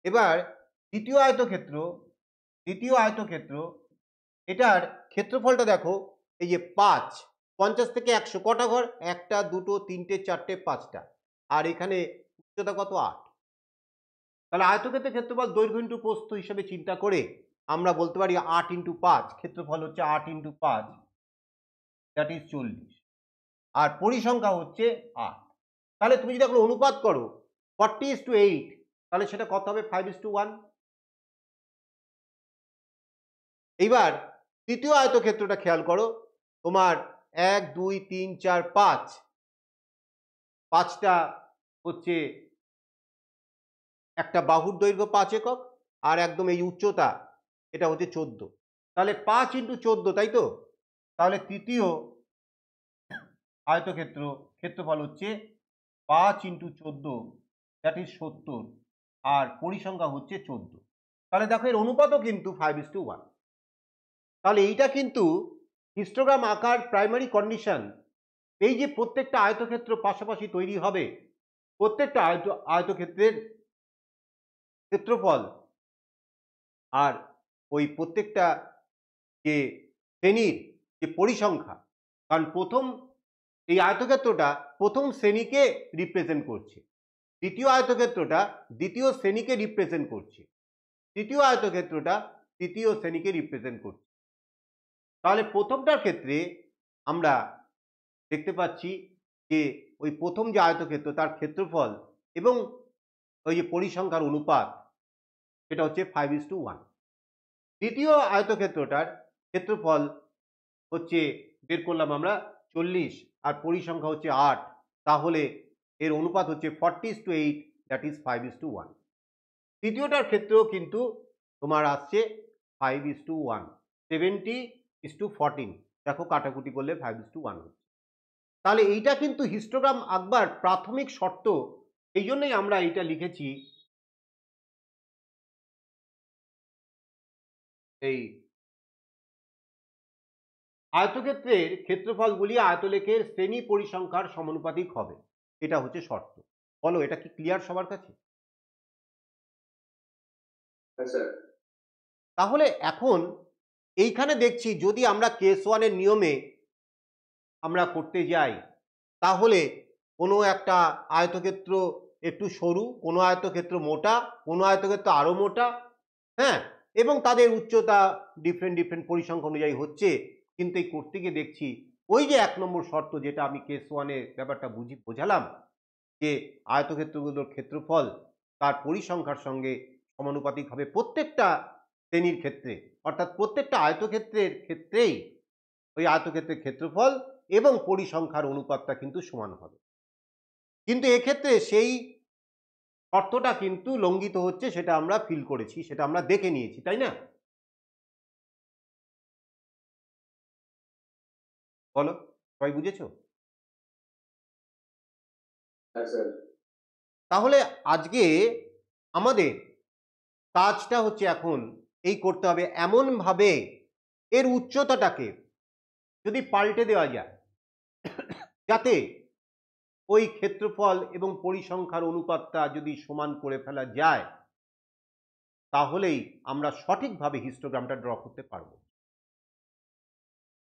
এবার দ্বিতীয় আয়তক্ষেত্র এটার ক্ষেত্রফলটা দেখো, এই যে 5, 50 থেকে 100 কটা ঘর? 1টা 2টো 3টে 4টে 5টা, আর এখানে উচ্চতা কত? 8। তাহলে আয়তক্ষেত্রের ক্ষেত্রফল দৈর্ঘ্য ইন্টু প্রস্থ হিসেবে চিন্তা করে আমরা বলতে পারি 8 × 5, ক্ষেত্রফল হচ্ছে 8 × 5, দ্যাট ইজ 40, আর পরিসংখ্যা হচ্ছে 8। তাহলে তুমি যদি এখন অনুপাত করো 40:8, তাহলে সেটা কত হবে? 5:1। এইবার তৃতীয় আয়তক্ষেত্রটা খেয়াল করো, তোমার 1, 2, 3, 4, 5, 5টা হচ্ছে একটা বাহুর দৈর্ঘ্য 5 একক, আর একদম এই উচ্চতা এটা হচ্ছে 14। তাহলে 5 × 14, তাই তো? তাহলে তৃতীয় আয়তক্ষেত্র ক্ষেত্রফল হচ্ছে 5 × 14, দ্যাট ইজ 70, আর পরিসংখ্যা হচ্ছে 14। তাহলে দেখো এর অনুপাতও কিন্তু 5:1। তাহলে এইটা কিন্তু হিস্টোগ্রাম আকার প্রাইমারি কন্ডিশন। এই যে প্রত্যেকটা আয়তক্ষেত্র পাশাপাশি তৈরি হবে, প্রত্যেকটা আয়তক্ষেত্রের ক্ষেত্রফল আর ওই প্রত্যেকটা যে শ্রেণীর যে পরিসংখ্যা, কারণ প্রথম এই আয়তক্ষেত্রটা প্রথম শ্রেণীকে রিপ্রেজেন্ট করছে, দ্বিতীয় আয়তক্ষেত্রটা দ্বিতীয় শ্রেণীকে রিপ্রেজেন্ট করছে, তৃতীয় আয়তক্ষেত্রটা তৃতীয় শ্রেণীকে রিপ্রেজেন্ট করছে। তাহলে প্রথমটার ক্ষেত্রে আমরা দেখতে পাচ্ছি যে ওই প্রথম যে আয়তক্ষেত্র তার ক্ষেত্রফল এবং ওই যে পরিসংখ্যার অনুপাত সেটা হচ্ছে 5:1। দ্বিতীয় আয়তক্ষেত্রটার ক্ষেত্রফল হচ্ছে বের করলাম আমরা 40, আর পরিসংখ্যা হচ্ছে 8, তাহলে এর অনুপাত হচ্ছে 40:8, দ্যাট ইজ 5:1। তৃতীয়টার ক্ষেত্রেও কিন্তু তোমার আসছে 5:1, 70:14, দেখো কাটাকুটি করলে 5:1 হচ্ছে। তাহলে এইটা কিন্তু হিস্টোগ্রাম আঁকবার প্রাথমিক শর্ত, এই জন্যই আমরা এইটা লিখেছি এই আয়তক্ষেত্রের ক্ষেত্রফলগুলি আয়তলেখের শ্রেণী পরিসংখ্যার সমানুপাতিক হবে, এটা হচ্ছে শর্ত। বলো এটা কি ক্লিয়ার সবার কাছে? হ্যাঁ স্যার। তাহলে এখন এইখানে দেখছি যদি আমরা কেস ওয়ানের নিয়মে আমরা করতে যাই, তাহলে কোনো একটা আয়তক্ষেত্র একটু সরু, কোনো আয়তক্ষেত্র মোটা, কোনো আয়তক্ষেত্র আরো মোটা, হ্যাঁ, এবং তাদের উচ্চতা ডিফারেন্ট পরিসংখ্যা অনুযায়ী হচ্ছে। কিন্তু এই করতে গিয়ে দেখছি ওই যে 1 নম্বর শর্ত, যেটা আমি কেস ওয়ানের ব্যাপারটা বোঝালাম, যে আয়তক্ষেত্রগুলোর ক্ষেত্রফল তার পরিসংখ্যার সঙ্গে সমানুপাতিক হবে প্রত্যেকটা শ্রেণীর ক্ষেত্রে, অর্থাৎ প্রত্যেকটা আয়তক্ষেত্রের ক্ষেত্রেই ওই আয়তক্ষেত্রের ক্ষেত্রফল এবং পরিসংখ্যার অনুপাতটা কিন্তু সমান হবে। কিন্তু এক্ষেত্রে সেই শর্তটা কিন্তু লঙ্ঘিত হচ্ছে, সেটা আমরা ফিল করেছি, সেটা আমরা দেখে নিয়েছি, তাই না? বলো, সবাই বুঝেছো? হ্যাঁ স্যার। তাহলে আজকে আমাদের কাজটা হচ্ছে এখন এই করতে হবে এমনভাবে এর উচ্চতাটাকে যদি পাল্টে দেওয়া যায় যাতে ওই ক্ষেত্রফল এবং পরিসংখ্যার অনুপাতটা যদি সমান করে ফেলা যায়, তাহলেই আমরা সঠিকভাবে হিস্টোগ্রামটা ড্র করতে পারবো।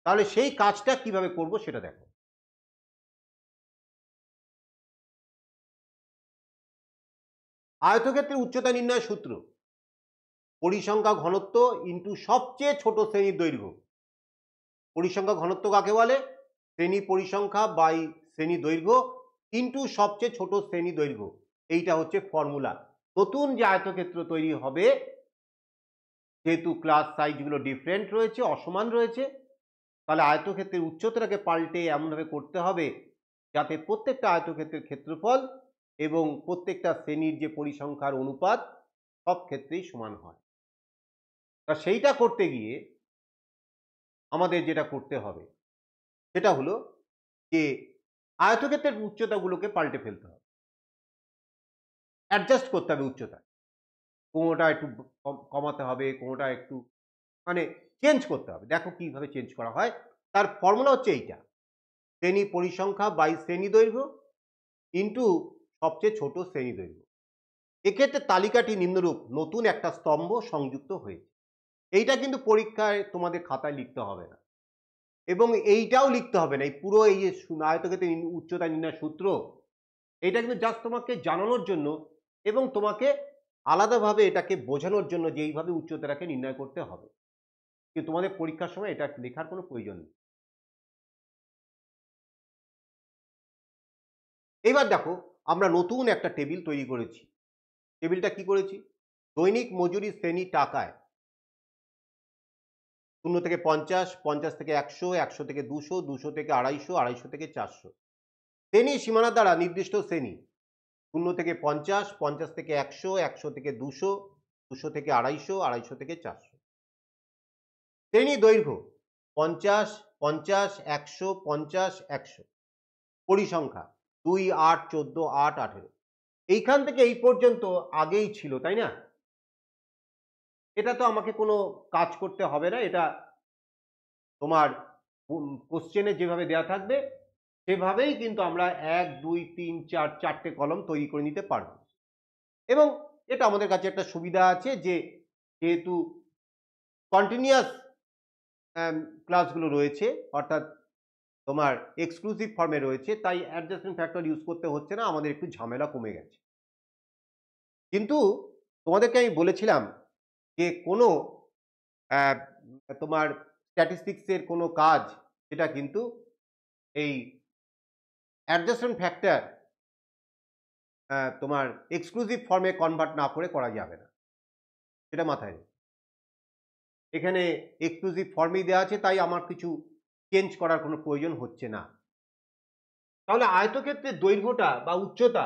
তাহলে সেই কাজটা কিভাবে করব সেটা দেখো। আয়তক্ষেত্রের উচ্চতা নির্ণয়ের সূত্র পরিসংখ্যা ঘনত্ব ইন্টু সবচেয়ে ছোট শ্রেণীর দৈর্ঘ্য। পরিসংখ্যা ঘনত্ব কাকে বলে? শ্রেণী পরিসংখ্যা বাই শ্রেণী দৈর্ঘ্য ইন্টু সবচেয়ে ছোট শ্রেণী দৈর্ঘ্য। এইটা হচ্ছে ফর্মুলা। নতুন যে আয়তক্ষেত্র তৈরি হবে, যেহেতু ক্লাস সাইজগুলো ডিফারেন্ট রয়েছে, অসমান রয়েছে, তাহলে আয়তক্ষেত্রের উচ্চতাটাকে পাল্টে এমনভাবে করতে হবে যাতে প্রত্যেকটা আয়তক্ষেত্রের ক্ষেত্রফল এবং প্রত্যেকটা শ্রেণীর যে পরিসংখ্যার অনুপাত সব ক্ষেত্রেই সমান হয়। তা সেইটা করতে গিয়ে আমাদের যেটা করতে হবে সেটা হলো যে আয়তক্ষেত্রের উচ্চতাগুলোকে পাল্টে ফেলতে হবে, অ্যাডজাস্ট করতে হবে উচ্চতা। কোনোটা একটু কমাতে হবে, কোনোটা একটু মানে চেঞ্জ করতে হবে। দেখো কিভাবে চেঞ্জ করা হয়। তার ফর্মুলা হচ্ছে এইটা, শ্রেণী পরিসংখ্যা বাই শ্রেণী দৈর্ঘ্য ইন্টু সবচেয়ে ছোট শ্রেণী দৈর্ঘ্য। এক্ষেত্রে তালিকাটি নিম্নরূপ, নতুন একটা স্তম্ভ সংযুক্ত হয়েছে। এইটা কিন্তু পরীক্ষায় তোমাদের খাতায় লিখতে হবে না, এবং এইটাও লিখতে হবে না। এই পুরো এই যে আয়তক্ষেত্রের উচ্চতা নির্ণয় সূত্র, এটা কিন্তু জাস্ট তোমাকে জানানোর জন্য এবং তোমাকে আলাদাভাবে এটাকে বোঝানোর জন্য যে এইভাবে উচ্চতাটাকে নির্ণয় করতে হবে। কিন্তু তোমাদের পরীক্ষার সময় এটা লেখার কোনো প্রয়োজন নেই। এবার দেখো, আমরা নতুন একটা টেবিল তৈরি করেছি। টেবিলটা কি করেছি? দৈনিক মজুরি শ্রেণী টাকায় 0 থেকে 50, 50 থেকে 100, 100 থেকে 200, 200 থেকে 250, 250 থেকে 400। শ্রেণী সীমানা দ্বারা নির্দিষ্ট শ্রেণী 0 থেকে 50, 50 থেকে 100, 100 থেকে 200, 200 থেকে 250, 250 থেকে 400। শ্রেণী দৈর্ঘ্য 50, 50, 100, 50, 100। পরিসংখ্যা 2, 8, 14, 8, 18। এইখান থেকে এই পর্যন্ত আগেই ছিল, তাই না? এটা তো আমাকে কোনো কাজ করতে হবে না, এটা তোমার কোশ্চেনে যেভাবে দেওয়া থাকবে সেভাবেই কিন্তু আমরা 1, 2, 3, 4 চারটে কলম তৈরি করে নিতে পারবো। এবং এটা আমাদের কাছে একটা সুবিধা আছে যে যেহেতু কন্টিনিউয়াস ক্লাসগুলো রয়েছে, অর্থাৎ তোমার এক্সক্লুসিভ ফর্মে রয়েছে, তাই অ্যাডজাস্টমেন্ট ফ্যাক্টর ইউজ করতে হচ্ছে না, আমাদের একটু ঝামেলা কমে গেছে। কিন্তু তোমাদেরকে আমি বলেছিলাম যে কোনো তোমার স্ট্যাটিস্টিক্সের কোনো কাজ সেটা কিন্তু এই অ্যাডজাস্টমেন্ট ফ্যাক্টর তোমার এক্সক্লুসিভ ফর্মে কনভার্ট না করে করা যাবে না, সেটা মাথায় রেখো। এখানে এক্সক্লুসিভ ফর্মেই দেওয়া আছে, তাই আমার কিছু চেঞ্জ করার কোনো প্রয়োজন হচ্ছে না। তাহলে আয়তক্ষেত্রের দৈর্ঘ্যটা বা উচ্চতা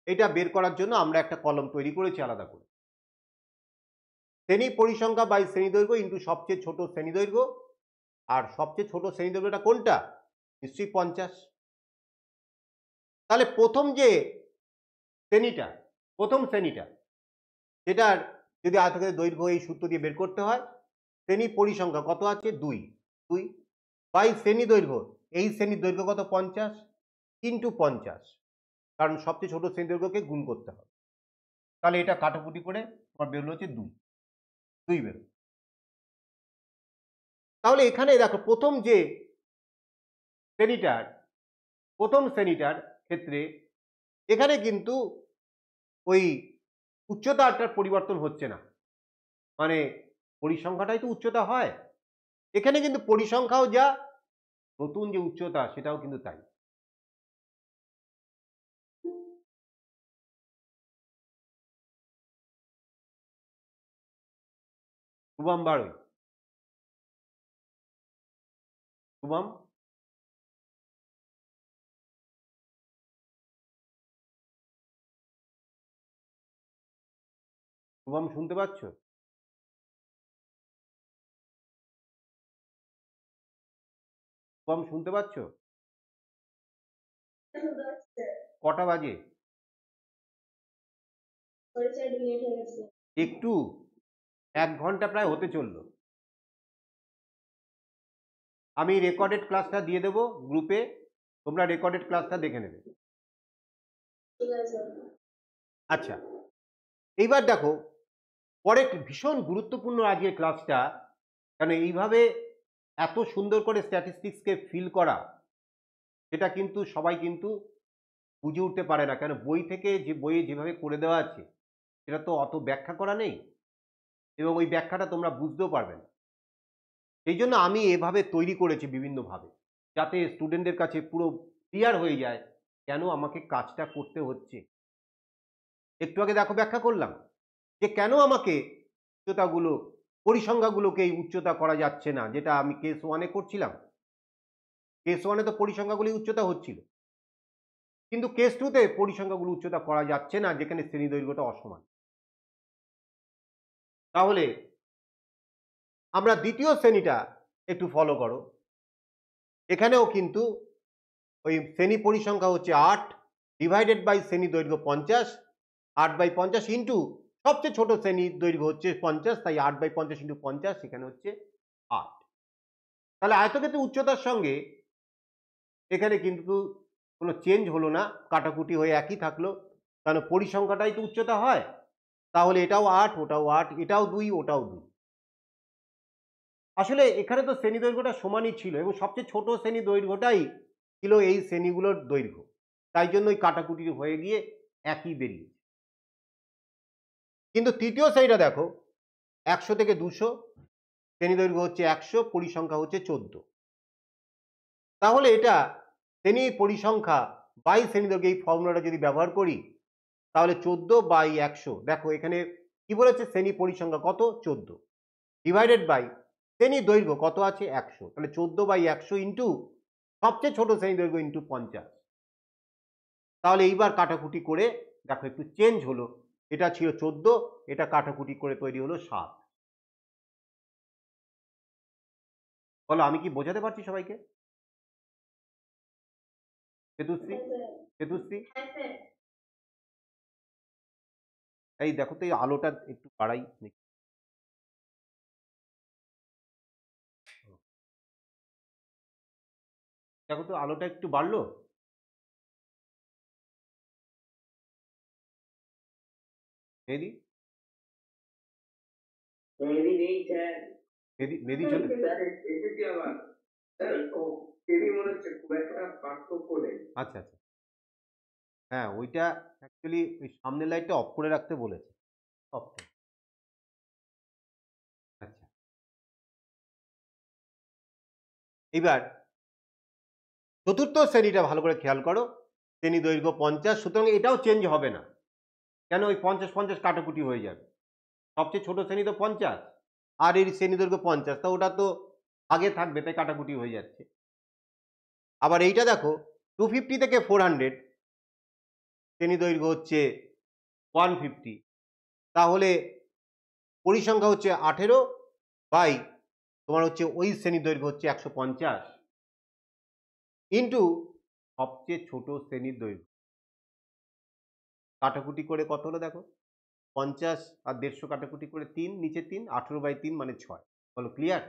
এটা বের করার জন্য আমরা একটা কলম তৈরি করেছি আলাদা করে। শ্রেণী পরিসংখ্যা বাই শ্রেণী দৈর্ঘ্য ইন্টু সবচেয়ে ছোট শ্রেণী দৈর্ঘ্য। আর সবচেয়ে ছোট শ্রেণী দৈর্ঘ্যটা কোনটা? নিশ্চয়ই 50। তাহলে প্রথম শ্রেণীটা সেটার যদি আয়তক্ষেত্রের দৈর্ঘ্য এই সূত্র দিয়ে বের করতে হয়, শ্রেণী পরিসংখ্যা কত আছে? 2 বাই শ্রেণী দৈর্ঘ্য, এই শ্রেণীর দৈর্ঘ্য কত? 50 ইন্টু 50, কারণ সবচেয়ে ছোট শ্রেণী দৈর্ঘ্যকে গুণ করতে হবে। তাহলে এটা কাটাকুটি করে তোমার বেরোলো হচ্ছে 2 বেরো। তাহলে এখানে দেখো প্রথম শ্রেণীটার ক্ষেত্রে এখানে কিন্তু ওই উচ্চতাটার পরিবর্তন হচ্ছে না, মানে পরিসংখ্যাটাই তো উচ্চতা হয়, এখানে কিন্তু পরিসংখ্যাও যা, নতুন যে উচ্চতা সেটাও কিন্তু তাই। শুভম বারোই। শুভম, শুভম শুনতে পাচ্ছ? শুভম শুনতে পাচ্ছ? শুনতে পাচ্ছি স্যার। কটা বাজে? সরি স্যার, লেট হয়ে গেছে। একটু, 1 ঘন্টা প্রায় হতে চললো। আমি রেকর্ডেড ক্লাসটা দিয়ে দেবো গ্রুপে, তোমরা রেকর্ডেড ক্লাসটা দেখে নেবে। ঠিক আছে স্যার। আচ্ছা, এইবার দেখো পরে ভীষণ গুরুত্বপূর্ণ আজকের ক্লাসটা, কারণ এইভাবে এত সুন্দর করে স্ট্যাটিস্টিক্সকে ফিল করা, সেটা কিন্তু সবাই কিন্তু বুঝে উঠতে পারে না, কেন বই থেকে যে বইয়ে যেভাবে করে দেওয়া আছে সেটা তো অত ব্যাখ্যা করা নেই, এবং ওই ব্যাখ্যাটা তোমরা বুঝতেও পারবে না। সেই জন্য আমি এভাবে তৈরি করেছি বিভিন্নভাবে, যাতে স্টুডেন্টদের কাছে পুরো ক্লিয়ার হয়ে যায় কেন আমাকে কাজটা করতে হচ্ছে। একটু আগে দেখো ব্যাখ্যা করলাম যে কেন আমাকে উচ্চতাগুলো, পরিসংখ্যাগুলোকে এই উচ্চতা করা যাচ্ছে না, যেটা আমি কেস 1-এ করছিলাম। কেস 1-এ তো পরিসংখ্যাগুলি উচ্চতা হচ্ছিল, কিন্তু কেস 2-তে পরিসংখ্যাগুলো উচ্চতা করা যাচ্ছে না, যেখানে শ্রেণী দৈর্ঘ্যটা অসমান। তাহলে আমরা দ্বিতীয় শ্রেণীটা একটু ফলো করো। এখানেও কিন্তু ওই শ্রেণী পরিসংখ্যা হচ্ছে 8 ডিভাইডেড বাই শ্রেণী দৈর্ঘ্য 50, 8/50 ইন্টু সবচেয়ে ছোট শ্রেণীর দৈর্ঘ্য হচ্ছে 50, তাই 8/50 ইন্টু 50 সেখানে হচ্ছে 8। তাহলে আয়তক্ষেত্রের উচ্চতার সঙ্গে এখানে কিন্তু কোনো চেঞ্জ হলো না, কাটাকুটি হয়ে একই থাকলো, কারণ পরিসংখ্যাটাই তো উচ্চতা হয়। তাহলে এটাও 8, ওটাও 8, এটাও 2, ওটাও 2। আসলে এখানে তো শ্রেণী দৈর্ঘ্যটা সমানই ছিল, এবং সবচেয়ে ছোট শ্রেণী দৈর্ঘ্যটাই ছিল এই শ্রেণীগুলোর দৈর্ঘ্য, তাই জন্য ওই কাটাকুটি হয়ে গিয়ে একই বেরিয়েছে। কিন্তু তৃতীয় শ্রেণীটা দেখো, 100 থেকে 200, শ্রেণী দৈর্ঘ্য হচ্ছে 100, পরিসংখ্যা হচ্ছে 14। তাহলে এটা শ্রেণী পরিসংখ্যা বাই শ্রেণী দৈর্ঘ্য, এই ফর্মুলাটা যদি ব্যবহার করি তাহলে 14/100, দেখো এখানে কি বলেছে, শ্রেণী পরিসংখ্যা কত 14 ডিভাইডেড বাই শ্রেণী দৈর্ঘ্য কত আছে 100, তাহলে 14/100 ইন্টু সবচেয়ে ছোট শ্রেণী দৈর্ঘ্য ইন্টু 50। তাহলে এইবার কাটাকুটি করে দেখো একটু চেঞ্জ হলো, এটা ছিল 14, এটা কাটাকুটি করে তৈরি হলো 7। বলো আমি কি বোঝাতে পারছি সবাইকে? চতুশ্রী, হ্যাঁ স্যার। চতুশ্রী, হ্যাঁ স্যার। এই দেখো তো এই আলোটা একটু বাড়াই দেখি। দেখো তো আলোটা একটু বাড়লো। মেহেদি, মেহেদি নেই স্যার। মেহেদি চলে। স্যার এসেছি আবার। স্যার ও টিভি মনে হচ্ছে খুব একটা পার্থক্য নেই। আচ্ছা আচ্ছা, হ্যাঁ ওইটা অ্যাকচুয়ালি ওই সামনের লাইটটা অফ করে রাখতে বলেছে, অফ করে। আচ্ছা, এবার চতুর্থ শ্রেণীটা ভালো করে খেয়াল করো, শ্রেণী দৈর্ঘ্য 50, সুতরাং এটাও চেঞ্জ হবে না, কেন ওই 50-50 কাটাকুটি হয়ে যাবে। সবচেয়ে ছোট শ্রেণী তো 50, আর এর শ্রেণী দৈর্ঘ্য 50, তা ওটা তো আগে থাকবে, তাই কাটাকুটি হয়ে যাচ্ছে। আবার এইটা দেখো 250 থেকে 400, শ্রেণী দৈর্ঘ্য হচ্ছে 150, তাহলে পরিসংখ্যা হচ্ছে 18 বাই তোমার হচ্ছে ওই শ্রেণী দৈর্ঘ্য হচ্ছে 150 ইন্টু সবচেয়ে ছোট শ্রেণীর দৈর্ঘ্য, কাটাকুটি করে কত হলো দেখো, 50 আর 150 কাটাকুটি করে 3, নিচে 3, 18/3 মানে 6। বলো ক্লিয়ার?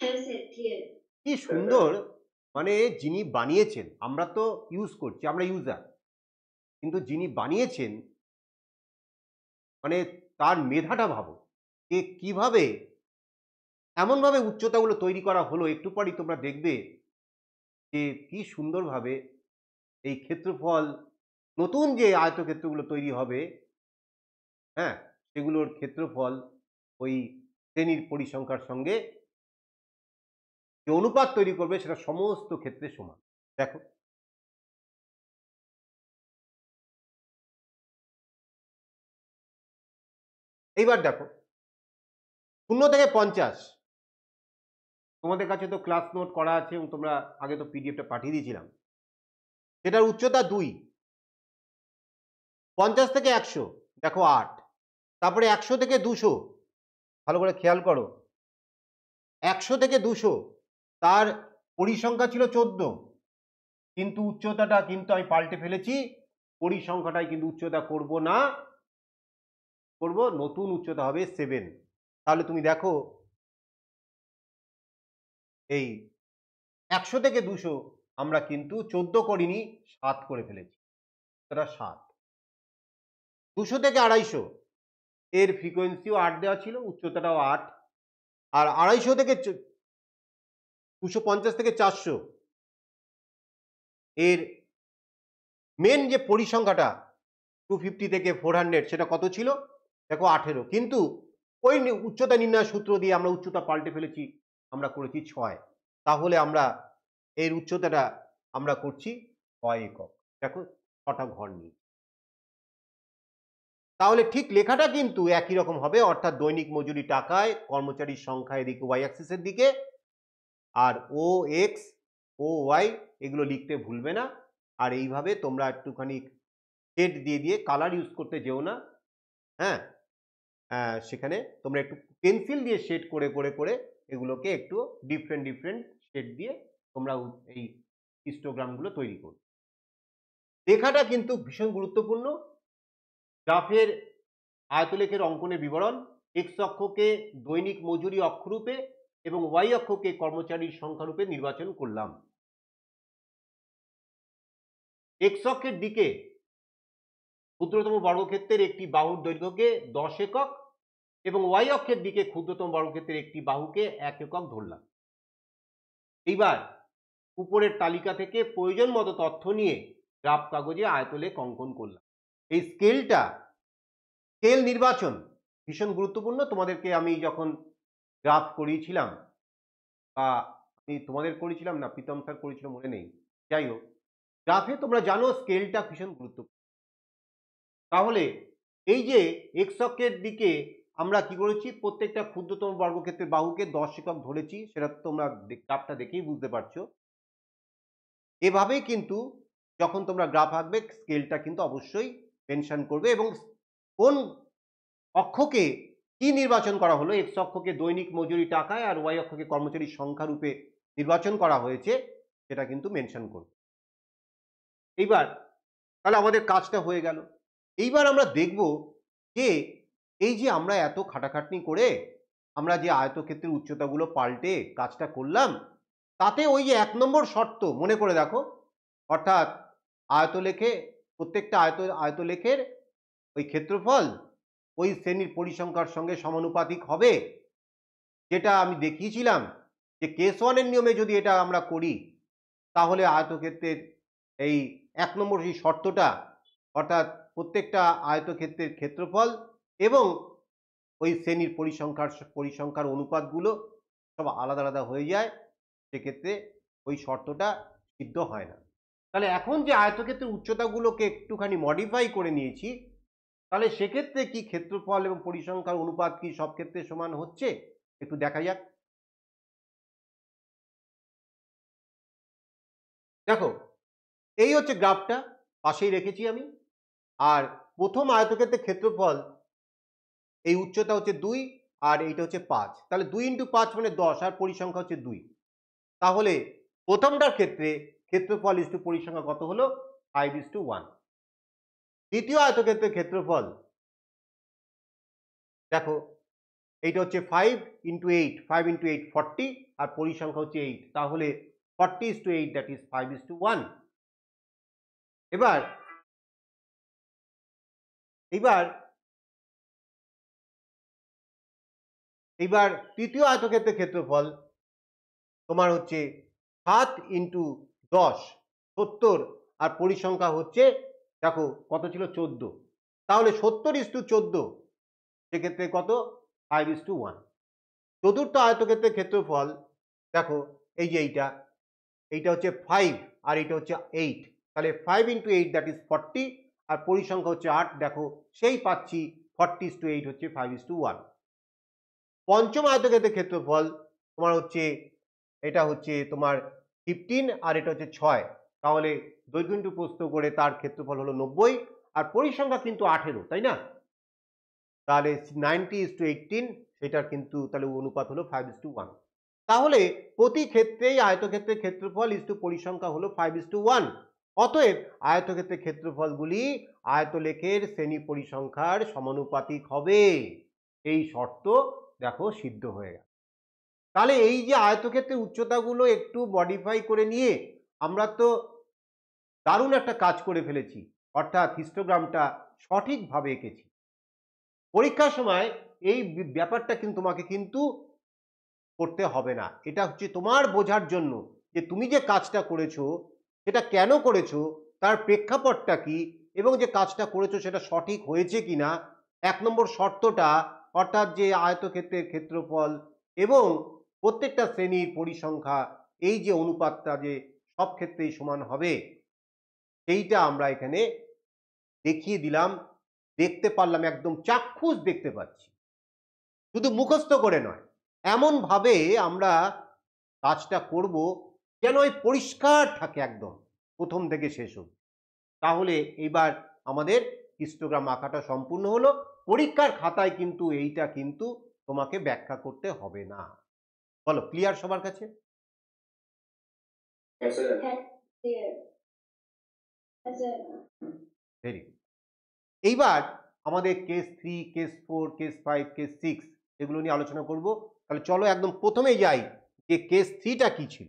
হ্যাঁ স্যার, ক্লিয়ার। কি সুন্দর, মানে যিনি বানিয়েছেন, আমরা তো ইউজ করছি, আমরা ইউজার, কিন্তু যিনি বানিয়েছেন মানে তার মেধাটা ভাবো, যে কিভাবে এমনভাবে উচ্চতাগুলো তৈরি করা হলো। একটু পরেই তোমরা দেখবে যে কি সুন্দরভাবে এই ক্ষেত্রফল, নতুন যে আয়তক্ষেত্রগুলো তৈরি হবে, হ্যাঁ, সেগুলোর ক্ষেত্রফল ওই শ্রেণীর পরিসংখ্যার সঙ্গে যে অনুপাত তৈরি করবে সেটা সমস্ত ক্ষেত্রে সমান। দেখো এইবার দেখো 0 থেকে 50, তোমাদের কাছে তো ক্লাস নোট করা আছে এবং তোমরা আগে তো পিডিএফটা পাঠিয়ে দিয়েছিলাম, সেটার উচ্চতা 2। 50 থেকে 100 দেখো 8, তারপরে 100 থেকে 200, ভালো করে খেয়াল করো, 100 থেকে 200 তার পরিসংখ্যা ছিল 14, কিন্তু উচ্চতাটা কিন্তু আমি পাল্টে ফেলেছি, পরিসংখ্যাটাই কিন্তু উচ্চতা করব না, করব নতুন উচ্চতা হবে 7। তাহলে তুমি দেখো এই 100 থেকে 200 আমরা কিন্তু 14 করিনি, 7 করে ফেলেছি, এটা 7। 200 থেকে 250 এর ফ্রিকোয়েন্সিও 8 দেওয়া ছিল, উচ্চতাটাও 8, আর 250 থেকে 250 থেকে 400 এর মেন যে পরিসংখ্যাটা 250 থেকে 400 সেটা কত ছিল দেখো 18, কিন্তু ওই উচ্চতা নির্ণয় সূত্র দিয়ে আমরা উচ্চতা পাল্টে ফেলেছি, আমরা করেছি 6। তাহলে আমরা এর উচ্চতাটা আমরা করছি 6 একক। দেখো 6টা ঘর নিয়ে, তাহলে ঠিক লেখাটা কিন্তু একই রকম হবে, অর্থাৎ দৈনিক মজুরি টাকায় কর্মচারীর সংখ্যা এদিকে ওয়াই অ্যাক্সিসের দিকে, আর ও এক্স ও ওয়াই এগুলো লিখতে ভুলবে না। আর এইভাবে তোমরা একটুখানি শেড দিয়ে দিয়ে, কালার ইউজ করতে যেও না, হ্যাঁ, সেখানে তোমরা একটু পেন্সিল দিয়ে শেড করে করে করে এগুলোকে একটু ডিফারেন্ট ডিফারেন্ট শেড দিয়ে তোমরা এই হিস্টোগ্রামগুলো তৈরি করো। লেখাটা কিন্তু ভীষণ গুরুত্বপূর্ণ। গ্রাফের আয়তলেখের অঙ্কনের বিবরণ, এক্স অক্ষকে দৈনিক মজুরি অক্ষরূপে এবং ওয়াই অক্ষকে কর্মচারীর সংখ্যারূপে নির্বাচন করলাম। এক্স অক্ষের দিকে ক্ষুদ্রতম বর্গক্ষেত্রের একটি বাহুর দৈর্ঘ্যকে 10 একক এবং ওয়াই অক্ষের দিকে ক্ষুদ্রতম বর্গক্ষেত্রের একটি বাহুকে 1 একক ধরলাম। এইবার উপরের তালিকা থেকে প্রয়োজন মতো তথ্য নিয়ে গ্রাফ কাগজে আয়তলেখ অঙ্কন করলাম। এই স্কেল নির্বাচন ভীষণ গুরুত্বপূর্ণ। তোমাদেরকে আমি যখন গ্রাফ করিয়েছিলাম, বা আমি তোমাদের করেছিলাম না, প্রীতম স্যার করেছিল মনে নেই, যাই হোক, গ্রাফে তোমরা জানো স্কেলটা ভীষণ গুরুত্বপূর্ণ। তাহলে এই যে এক্স অক্ষের দিকে আমরা কি করেছি, প্রত্যেকটা ক্ষুদ্রতম বর্গক্ষেত্রের বাহুকে 10 একক ধরেছি, সেটা তোমরা গ্রাফটা দেখেই বুঝতে পারছো। এভাবেই কিন্তু যখন তোমরা গ্রাফ আঁকবে স্কেলটা কিন্তু অবশ্যই মেনশন করবে, এবং কোন অক্ষকে কি নির্বাচন করা হলো, এক্স অক্ষকে দৈনিক মজুরি টাকায় আর ওয়াই অক্ষকে কর্মচারীর সংখ্যা রূপে নির্বাচন করা হয়েছে সেটা কিন্তু মেনশন করবে। এইবার তাহলে আমাদের কাজটা হয়ে গেল। এইবার আমরা দেখব যে এই যে আমরা এত খাটাখাটনি করে আমরা যে আয়তক্ষেত্রের উচ্চতাগুলো পাল্টে কাজটা করলাম, তাতে ওই যে 1 নম্বর শর্ত মনে করে দেখো, অর্থাৎ আয়তলেখে প্রত্যেকটা আয়তলেখের ওই ক্ষেত্রফল ওই শ্রেণীর পরিসংখ্যার সঙ্গে সমানুপাতিক হবে, যেটা আমি দেখিয়েছিলাম যে কেস 1 এর নিয়মে যদি এটা আমরা করি তাহলে আয়তক্ষেত্রের এই 1 নম্বর এই শর্তটা, অর্থাৎ প্রত্যেকটা আয়তক্ষেত্রের ক্ষেত্রফল এবং ওই শ্রেণীর পরিসংখ্যার অনুপাতগুলো সব আলাদা আলাদা হয়ে যায়, সেক্ষেত্রে ওই শর্তটা সিদ্ধ হয় না। তাহলে এখন যে আয়তক্ষেত্রের উচ্চতাগুলোকে একটুখানি মডিফাই করে নিয়েছি, তাহলে সেক্ষেত্রে কি ক্ষেত্রফল এবং পরিসংখ্যার অনুপাত কি সব ক্ষেত্রে সমান হচ্ছে, একটু দেখা যাক। দেখো এই হচ্ছে গ্রাফটা, পাশেই রেখেছি আমি। আর প্রথম আয়তক্ষেত্রের ক্ষেত্রফল এই উচ্চতা হচ্ছে 2 আর এইটা হচ্ছে 5, তাহলে 2 × 5 মানে 10 আর পরিসংখ্যা হচ্ছে 2। তাহলে প্রথমটার ক্ষেত্রে ক্ষেত্রফল ইস্টু পরিসংখ্যা কত হলো, 5:1। দ্বিতীয় আয়তক্ষেত্রের ক্ষেত্রফল দেখো এইটা হচ্ছে 5 × 8, 5 × 8 40 আর পরিসংখ্যা হচ্ছে 8, তাহলে 40:8 দ্যাট ইজ 5:1। এবার এইবার তৃতীয় আয়তক্ষেত্রের ক্ষেত্রফল তোমার হচ্ছে 7 × 10 70 আর পরিসংখ্যা হচ্ছে দেখো কত ছিল 14, তাহলে 70:14 সেক্ষেত্রে কত 5:1। চতুর্থ আয়তক্ষেত্রের ক্ষেত্রফল দেখো এই যে এইটা হচ্ছে 5 আর এইটা হচ্ছে 8, তাহলে 5 × 8 দ্যাট ইজ 40 আর পরিসংখ্যা হচ্ছে 8, দেখো সেই পাচ্ছি 40:8 হচ্ছে 5:1। পঞ্চম আয়তক্ষেত্রের ক্ষেত্রফল তোমার হচ্ছে, এটা হচ্ছে তোমার 15 আর এটা হচ্ছে 6, তাহলে দৈর্ঘ্য ইন্টু প্রস্থ করে তার ক্ষেত্রফল হলো 90, আর পরিসংখ্যা কিন্তু 18, তাই না? তাহলে 90:18, সেটার কিন্তু তাহলে অনুপাত হলো 5:1। তাহলে প্রতি ক্ষেত্রেই আয়তক্ষেত্রের ক্ষেত্রফল ইস্টু পরিসংখ্যা হলো 5:1। অতএব আয়তক্ষেত্রের ক্ষেত্রফলগুলি আয়তলেখের শ্রেণী পরিসংখ্যার সমানুপাতিক হবে। এই শর্ত দেখো সিদ্ধ হয়ে গেল। তাহলে এই যে আয়তক্ষেত্রের উচ্চতাগুলো একটু মডিফাই করে নিয়ে আমরা তো দারুণ একটা কাজ করে ফেলেছি, অর্থাৎ হিস্টোগ্রামটা সঠিকভাবে এঁকেছি। পরীক্ষার সময় এই ব্যাপারটা কিন্তু তোমাকে কিন্তু করতে হবে না। এটা হচ্ছে তোমার বোঝার জন্য যে তুমি যে কাজটা করেছো সেটা কেন করেছো, তার প্রেক্ষাপটটা কি, এবং যে কাজটা করেছো সেটা সঠিক হয়েছে কিনা। 1 নম্বর শর্তটা, অর্থাৎ যে আয়তক্ষেত্রের ক্ষেত্রফল এবং প্রত্যেকটা শ্রেণীর পরিসংখ্যা এই যে অনুপাতটা যে সব ক্ষেত্রেই সমান হবে, সেইটা আমরা এখানে দেখিয়ে দিলাম, দেখতে পারলাম, একদম চাক্ষুষ দেখতে পাচ্ছি, শুধু মুখস্থ করে নয়। এমন ভাবে আমরা কাজটা করব যেন ওই পরিষ্কার থাকে একদম প্রথম থেকে শেষ অবধি। তাহলে এবার আমাদের হিস্টোগ্রাম আঁকাটা সম্পূর্ণ হলো। পরীক্ষার খাতায় কিন্তু এইটা কিন্তু তোমাকে ব্যাখ্যা করতে হবে না। বলো, ক্লিয়ার সবার কাছে? Yes, sir. হ্যাঁ clear। আচ্ছা ভেরি গুড। এইবার আমাদের কেস 3, কেস 4, কেস 5, কেস 6 এগুলো নিয়ে আলোচনা করব। তাহলে চলো একদম প্রথমে যাই যে কেস 3টা কি ছিল।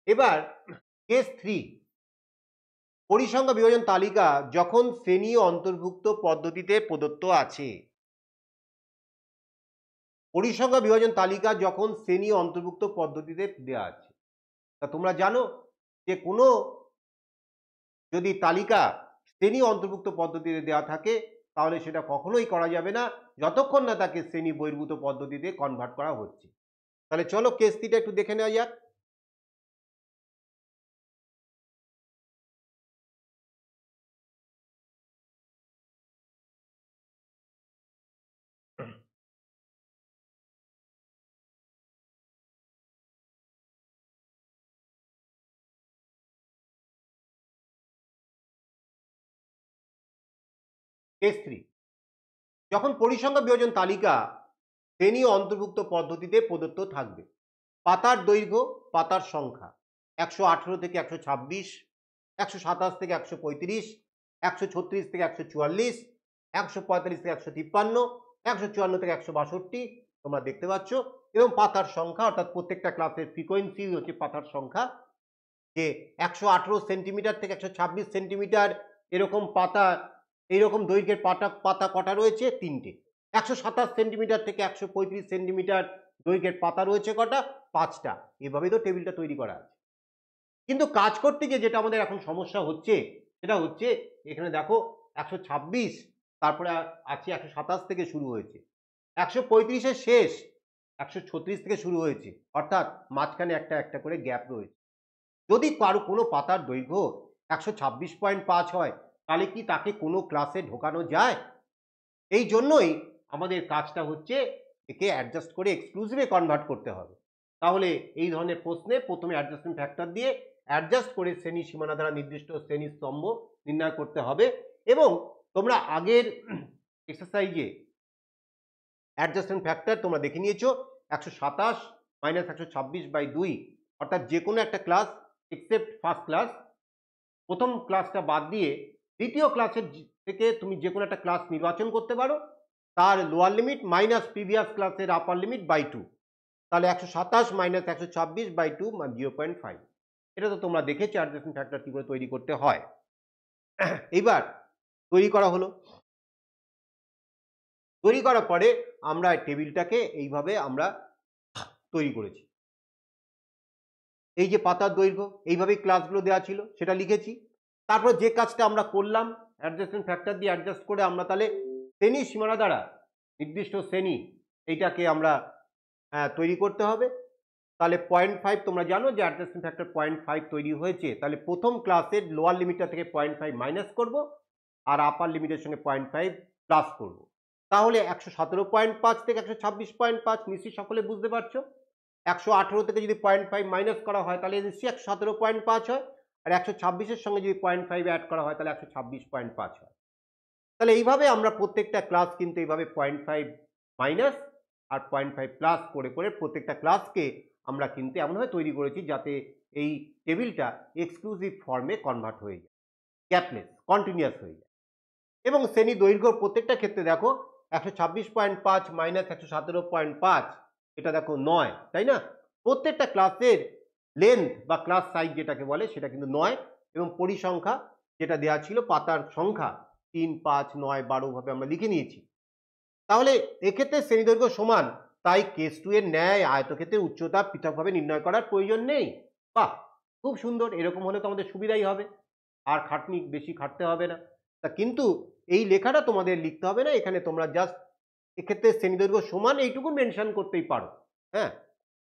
এবার কেস 3, পরিসংখ্যা বিভাজন তালিকা যখন শ্রেণী অন্তর্ভুক্ত পদ্ধতিতে প্রদত্ত আছে। পরিসংখ্যা বিভাজন তালিকা যখন শ্রেণী অন্তর্ভুক্ত পদ্ধতিতে দেওয়া আছে, তা তোমরা জানো যে কোনো যদি তালিকা শ্রেণী অন্তর্ভুক্ত পদ্ধতিতে দেওয়া থাকে তাহলে সেটা কখনোই করা যাবে না যতক্ষণ না তাকে শ্রেণী বহির্ভূত পদ্ধতিতে কনভার্ট করা হচ্ছে। তাহলে চলো কেস 3টা একটু দেখে নেওয়া যাক। কেস 3, যখন পরিসংখ্যা বিভাজন তালিকা শ্রেণী অন্তর্ভুক্ত পদ্ধতিতে প্রদত্ত থাকবে। পাতার দৈর্ঘ্য, পাতার সংখ্যা 118 থেকে 126, 127 থেকে 135, 136 থেকে 144, 145 থেকে 153, 154 থেকে 162 তোমরা দেখতে পাচ্ছ। এবং পাতার সংখ্যা, অর্থাৎ প্রত্যেকটা ক্লাসের ফ্রিকোয়েন্সি হচ্ছে পাতার সংখ্যা, যে 118 সেন্টিমিটার থেকে 126 সেন্টিমিটার এরকম পাতা, এইরকম দৈর্ঘ্যের পাতা কটা রয়েছে? 3টে। 127 সেন্টিমিটার থেকে 135 সেন্টিমিটার দৈর্ঘ্যের পাতা রয়েছে কটা? 5টা। এভাবেই তো টেবিলটা তৈরি করা আছে। কিন্তু কাজ করতে গিয়ে যেটা আমাদের এখন সমস্যা হচ্ছে সেটা হচ্ছে এখানে দেখো 126, তারপরে আছে 127 থেকে শুরু হয়েছে, 135-এর শেষ 136 থেকে শুরু হয়েছে, অর্থাৎ মাঝখানে একটা একটা করে গ্যাপ রয়েছে। যদি কারো কোনো পাতার দৈর্ঘ্য 126.5 হয় তাহলে কি তাকে কোনো ক্লাসে ঢোকানো যায়? এই জন্যই আমাদের কাজটা হচ্ছে একে অ্যাডজাস্ট করে এক্সক্লুসিভে কনভার্ট করতে হবে। তাহলে এই ধরনের প্রশ্নে প্রথমে অ্যাডজাস্টমেন্ট ফ্যাক্টর দিয়ে অ্যাডজাস্ট করে শ্রেণী সীমানা দ্বারা নির্দিষ্ট শ্রেণী স্তম্ভ নির্ণয় করতে হবে। এবং তোমরা আগের এক্সারসাইজে অ্যাডজাস্টমেন্ট ফ্যাক্টর তোমরা দেখে নিয়েছো, 127 মাইনাস 126/2, অর্থাৎ যে কোনো একটা ক্লাস এক্সেপ্ট ফার্স্ট ক্লাস, প্রথম ক্লাসটা বাদ দিয়ে দ্বিতীয় ক্লাসের থেকে তুমি যে কোনো একটা ক্লাস নির্বাচন করতে পারো, তার লোয়ার লিমিট মাইনাস প্রিভিয়াস ক্লাসের আপার লিমিট বাই 2, তাহলে 127 মাইনাস 126/2 0.5। এটা তো তোমরা দেখেছো অ্যাডজাস্টমেন্ট ফ্যাক্টর কী করে তৈরি করতে হয়। এইবার তৈরি করা হলো, তৈরি করার পরে আমরা টেবিলটাকে এইভাবে আমরা তৈরি করেছি। এই যে পাতার দৈর্ঘ্য, এইভাবেই ক্লাসগুলো দেওয়া ছিল, সেটা লিখেছি। তারপর যে কাজটা আমরা করলাম, অ্যাডজাস্টমেন্ট ফ্যাক্টর দিয়ে অ্যাডজাস্ট করে আমরা তাহলে শ্রেণী সীমানা দ্বারা নির্দিষ্ট শ্রেণী এইটাকে আমরা তৈরি করতে হবে। তাহলে 0.5 তোমরা জানো যে অ্যাডজাস্টমেন্ট ফ্যাক্টর 0.5 তৈরি হয়েছে, তাহলে প্রথম ক্লাসের লোয়ার লিমিটটা থেকে 0.5 মাইনাস করব আর আপার লিমিটের সঙ্গে 0.5 প্লাস করব। তাহলে 117.5 থেকে 126.5 নিশ্চয়ই সকলে বুঝতে পারছো। 118 থেকে যদি 0.5 মাইনাস করা হয় তাহলে নিশ্চয়ই 117.5 হয়, আর 126-এর সঙ্গে যদি 0.5 অ্যাড করা হয় তাহলে 126.5 হয়। তাহলে এইভাবে আমরা প্রত্যেকটা ক্লাস কিন্তু এইভাবে 0.5 মাইনাস আর 0.5 প্লাস করে করে প্রত্যেকটা ক্লাসকে আমরা কিন্তু এমনভাবে তৈরি করেছি যাতে এই টেবিলটা এক্সক্লুসিভ ফর্মে কনভার্ট হয়ে যায়, গ্যাপলেস কন্টিনিউয়াস হয়ে যায়। এবং শ্রেণী দৈর্ঘ্য প্রত্যেকটা ক্ষেত্রে দেখো 126.5 মাইনাস 117.5, এটা দেখো 9, তাই না? প্রত্যেকটা ক্লাসের লেন্থ বা ক্লাস সাইজ যেটাকে বলে সেটা কিন্তু 9, এবং পরিসংখ্যা যেটা দেওয়া ছিল পাতার সংখ্যা 3, 5, 9, 12 ভাবে আমরা লিখে নিয়েছি। তাহলে এক্ষেত্রে শ্রেণী দৈর্ঘ্য সমান, তাই কেস 2 এর ন্যায় আয়তক্ষেত্রের উচ্চতা পৃথকভাবে নির্ণয় করার প্রয়োজন নেই। বাহ, খুব সুন্দর। এরকম হলে তো আমাদের সুবিধাই হবে, আর খাটনি বেশি খাটতে হবে না। তা কিন্তু এই লেখাটা তোমাদের লিখতে হবে না, এখানে তোমরা জাস্ট এক্ষেত্রে শ্রেণী দৈর্ঘ্য সমান এইটুকু মেনশন করতেই পারো। হ্যাঁ,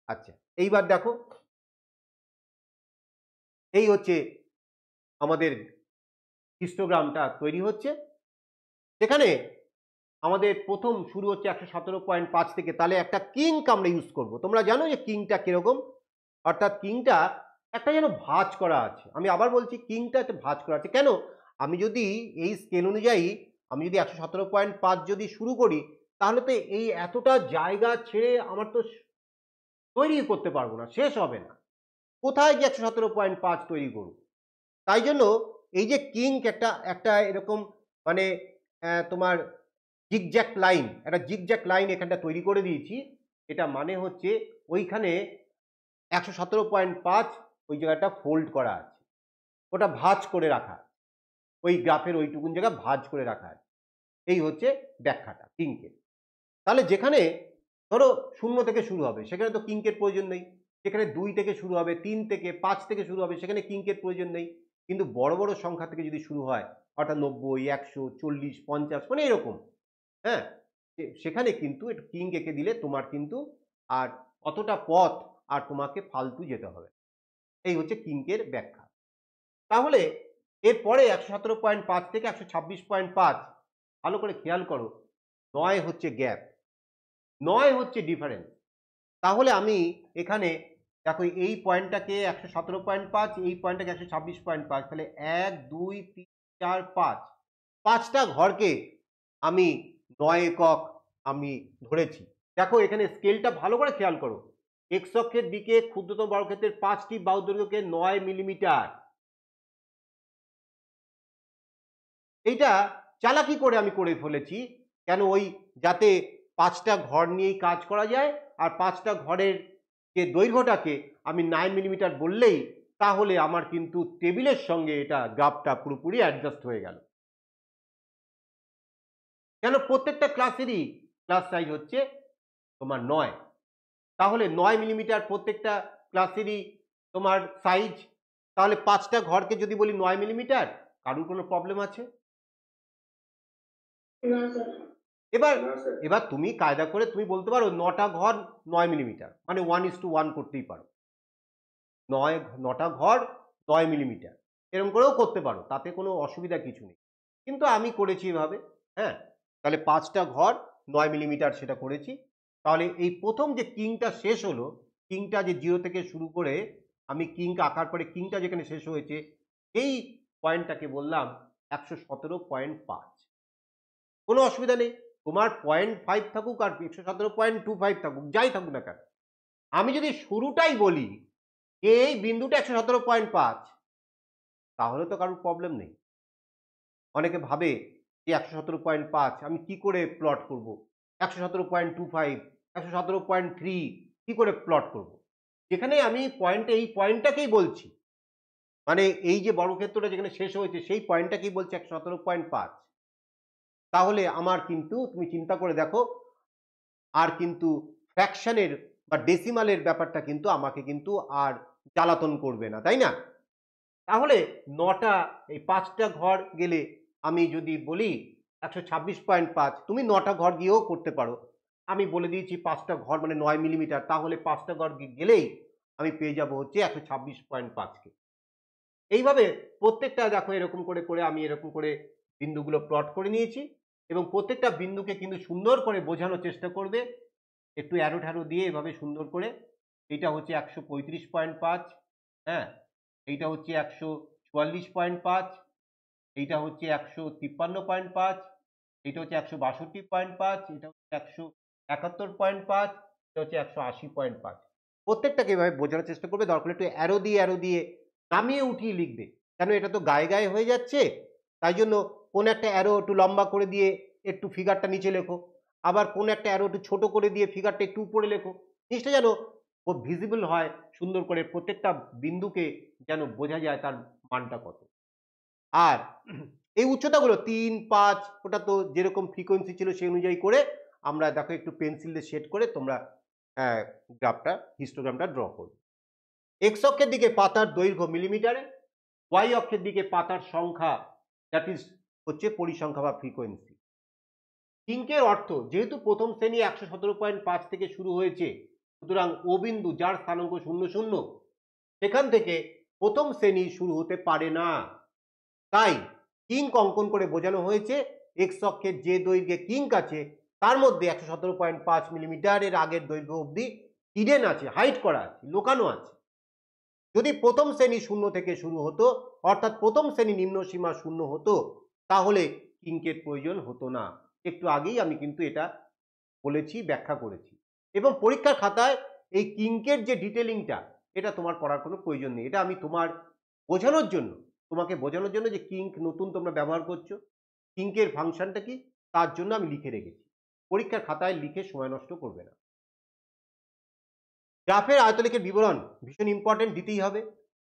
আচ্ছা, এইবার দেখো এই হচ্ছে আমাদের হিস্টোগ্রামটা তৈরি হচ্ছে। সেখানে আমাদের প্রথম শুরু হচ্ছে 117.5 থেকে, তাহলে একটা কিঙ্ক আমরা ইউজ করব। তোমরা জানো যে কিঙ্কটা কিরকম, অর্থাৎ কিঙ্কটা একটা যেন ভাঁজ করা আছে। আমি আবার বলছি, কিঙ্কটা একটা ভাঁজ করা আছে। কেন? আমি যদি এই স্কেল অনুযায়ী আমি যদি 117.5 যদি শুরু করি, তাহলে তো এই এতটা জায়গা ছেড়ে আমার তো তৈরি করতে পারবো না, শেষ হবে না। কোথায় গিয়ে 117.5 তৈরি করব? তাই জন্য এই যে কিঙ্ক একটা একটা এরকম মানে তোমার জিগজ্যাক লাইন, একটা জিগজ্যাক লাইন এখানটা তৈরি করে দিয়েছি। এটা মানে হচ্ছে ওইখানে 117.5 ওই জায়গাটা ফোল্ড করা আছে, ওটা ভাঁজ করে রাখা, ওই গ্রাফের ওইটুকুন জায়গা ভাঁজ করে রাখা আছে। এই হচ্ছে ব্যাখ্যাটা কিঙ্কের। তাহলে যেখানে ধরো 0 থেকে শুরু হবে সেখানে তো কিঙ্কের প্রয়োজন নেই, যেখানে 2 থেকে শুরু হবে, 3 থেকে 5 থেকে শুরু হবে সেখানে কিঙ্কের প্রয়োজন নেই। কিন্তু বড় বড় সংখ্যা থেকে যদি শুরু হয়, অর্থাৎ 90, 100, 40, 50 মানে এরকম, হ্যাঁ, সেখানে কিন্তু একটু কিঙ্ক এঁকে দিলে তোমার কিন্তু আর অতটা পথ আর তোমাকে ফালতু যেতে হবে। এই হচ্ছে কিঙ্কের ব্যাখ্যা। তাহলে এরপরে 117.5 থেকে 126.5 ভালো করে খেয়াল করো, 9 হচ্ছে গ্যাপ, 9 হচ্ছে ডিফারেন্স। তাহলে আমি এখানে দেখো এই পয়েন্টটাকে 117.5, এই পয়েন্টটাকে 126.5, তাহলে 1, 2, 3, 4, 5, 5টা ঘরকে আমি 9 একক আমি ধরেছি। দেখো এখানে স্কেলটা ভালো করে খেয়াল করো, এক্স অক্ষের দিকে ক্ষুদ্রতম বর্গক্ষেত্রের 5টি বাহু দৈর্ঘ্যকে 9 মিলিমিটার। এইটা চালাকি করে আমি করে ফেলেছি, কেন? ওই যাতে 5টা ঘর নিয়েই কাজ করা যায়, আর 5টা ঘরের যে দৈর্ঘ্যটাকে আমি 9 মিলিমিটার বললেই তাহলে আমার কিন্তু টেবিলের সঙ্গে এটা গ্রাফটা পুরোপুরি অ্যাডজাস্ট হয়ে গেল। কেন? প্রত্যেকটা ক্লাসেরই ক্লাস সাইজ হচ্ছে তোমার 9, তাহলে 9 মিলিমিটার প্রত্যেকটা ক্লাসেরই তোমার সাইজ। তাহলে 5টা ঘরকে যদি বলি 9 মিলিমিটার, কারোর কোনো প্রবলেম আছে? না স্যার। এবার না স্যার। এবার তুমি কায়দা করে তুমি বলতে পারো 9টা ঘর 9 মিলিমিটার, মানে 1:1 করতেই পারো, 9টা ঘর 9 মিলিমিটার, এরকম করেও করতে পারো, তাতে কোনো অসুবিধা কিছু নেই। কিন্তু আমি করেছি এভাবে। হ্যাঁ, তাহলে 5টা ঘর 9 মিলিমিটার সেটা করেছি। তাহলে এই প্রথম যে কিংটা শেষ হলো, কিংটা যে 0 থেকে শুরু করে আমি কিংক আঁকার পরে কিংটা যেখানে শেষ হয়েছে এই পয়েন্টটাকে বললাম 117.5। কোনো অসুবিধা নেই, তোমার 0.5 থাকুক আর 117.25 থাকুক, যাই থাকুক না কেন, আমি যদি শুরুটাই বলি এই বিন্দুটা 117.5, তাহলে তো কারোর প্রবলেম নেই। অনেকে ভাবে যে 117.5 আমি কি করে প্লট করব, 117.25, 117.3 কি করে প্লট করব? যেখানে আমি এই পয়েন্টটাকেই বলছি, মানে এই যে বর্গক্ষেত্রটা যেখানে শেষ হয়েছে সেই পয়েন্টটাকেই বলছি 117.5, তাহলে আমার কিন্তু তুমি চিন্তা করে দেখো আর কিন্তু ফ্র্যাকশনের বা ডেসিমালের ব্যাপারটা কিন্তু আমাকে কিন্তু আর জ্বালাতন করবে না, তাই না? তাহলে 9টা এই 5টা ঘর গেলে আমি যদি বলি 126.5, তুমি 9টা ঘর গিয়েও করতে পারো। আমি বলে দিয়েছি 5টা ঘর মানে 9 মিলিমিটার, তাহলে 5টা ঘর গেলেই আমি পেয়ে যাব হচ্ছে 126.5কে। এইভাবে প্রত্যেকটা দেখো এরকম করে করে আমি এরকম করে বিন্দুগুলো প্লট করে নিয়েছি এবং প্রত্যেকটা বিন্দুকে কিন্তু সুন্দর করে বোঝানোর চেষ্টা করবে একটু অ্যারো ঠ্যারো দিয়ে এভাবে সুন্দর করে। এইটা হচ্ছে 135.5, হ্যাঁ, এইটা হচ্ছে 144.5, এইটা হচ্ছে 153.5, এইটা হচ্ছে 162.5, এটা হচ্ছে 171.5, এটা হচ্ছে 180.5। প্রত্যেকটাকে এভাবে বোঝানোর চেষ্টা করবে, দরকার একটু অ্যারো দিয়ে নামিয়ে উঠিয়ে লিখবে, কেন এটা তো গায়ে গায়ে হয়ে যাচ্ছে। তাই জন্য কোন একটা অ্যারো একটু লম্বা করে দিয়ে একটু ফিগারটা নিচে লেখো, আবার কোন একটা অ্যারো একটু ছোট করে দিয়ে ফিগারটা একটু উপরে লেখো, জিনিসটা যেন খুব ভিজিবল হয়, সুন্দর করে প্রত্যেকটা বিন্দুকে যেন বোঝা যায় তার মানটা কত। আর এই উচ্চতাগুলো 3, 5, ওটা তো যেরকম ফ্রিকোয়েন্সি ছিল সেই অনুযায়ী করে আমরা দেখো একটু পেন্সিল দিয়ে শেড করে তোমরা গ্রাফটা হিস্টোগ্রামটা ড্র করবে। এক্স অক্ষের দিকে পাতার দৈর্ঘ্য মিলিমিটারে, ওয়াই অক্ষের দিকে পাতার সংখ্যা, দ্যাট ইজ হচ্ছে পরিসংখ্যা বা ফ্রিকোয়েন্সি। কিঙ্কের অর্থ, যেহেতু প্রথম শ্রেণী 117.5 থেকে শুরু হয়েছে, সুতরাং ও বিন্দু যার স্থানাঙ্ক 0, 0, সেখান থেকে প্রথম শ্রেণী শুরু হতে পারে না। তাই কিঙ্ক অঙ্কন করে বোঝানো হয়েছে এক্স অক্ষের যে দৈর্ঘ্যে কিঙ্ক আছে তার মধ্যে 117.5 মিলিমিটারের আগের দৈর্ঘ্য অবধি হিডেন আছে, হাইড করা আছে, লোকানো আছে। যদি প্রথম শ্রেণী 0 থেকে শুরু হতো, অর্থাৎ প্রথম শ্রেণী নিম্ন সীমা 0 হতো, তাহলে কিঙ্কের প্রয়োজন হতো না। একটু আগেই আমি কিন্তু এটা বলেছি, ব্যাখ্যা করেছি। এবং পরীক্ষার খাতায় এই কিঙ্কের যে ডিটেলিংটা, এটা তোমার করার কোনো প্রয়োজন নেই। এটা আমি তোমার বোঝানোর জন্য, তোমাকে বোঝানোর জন্য যে কিঙ্ক নতুন তোমরা ব্যবহার করছো, কিঙ্কের ফাংশনটা কি তার জন্য আমি লিখে রেখেছি। পরীক্ষার খাতায় লিখে সময় নষ্ট করবে না। গ্রাফের আয়তলেখের বিবরণ ভীষণ ইম্পর্টেন্ট, দিতেই হবে।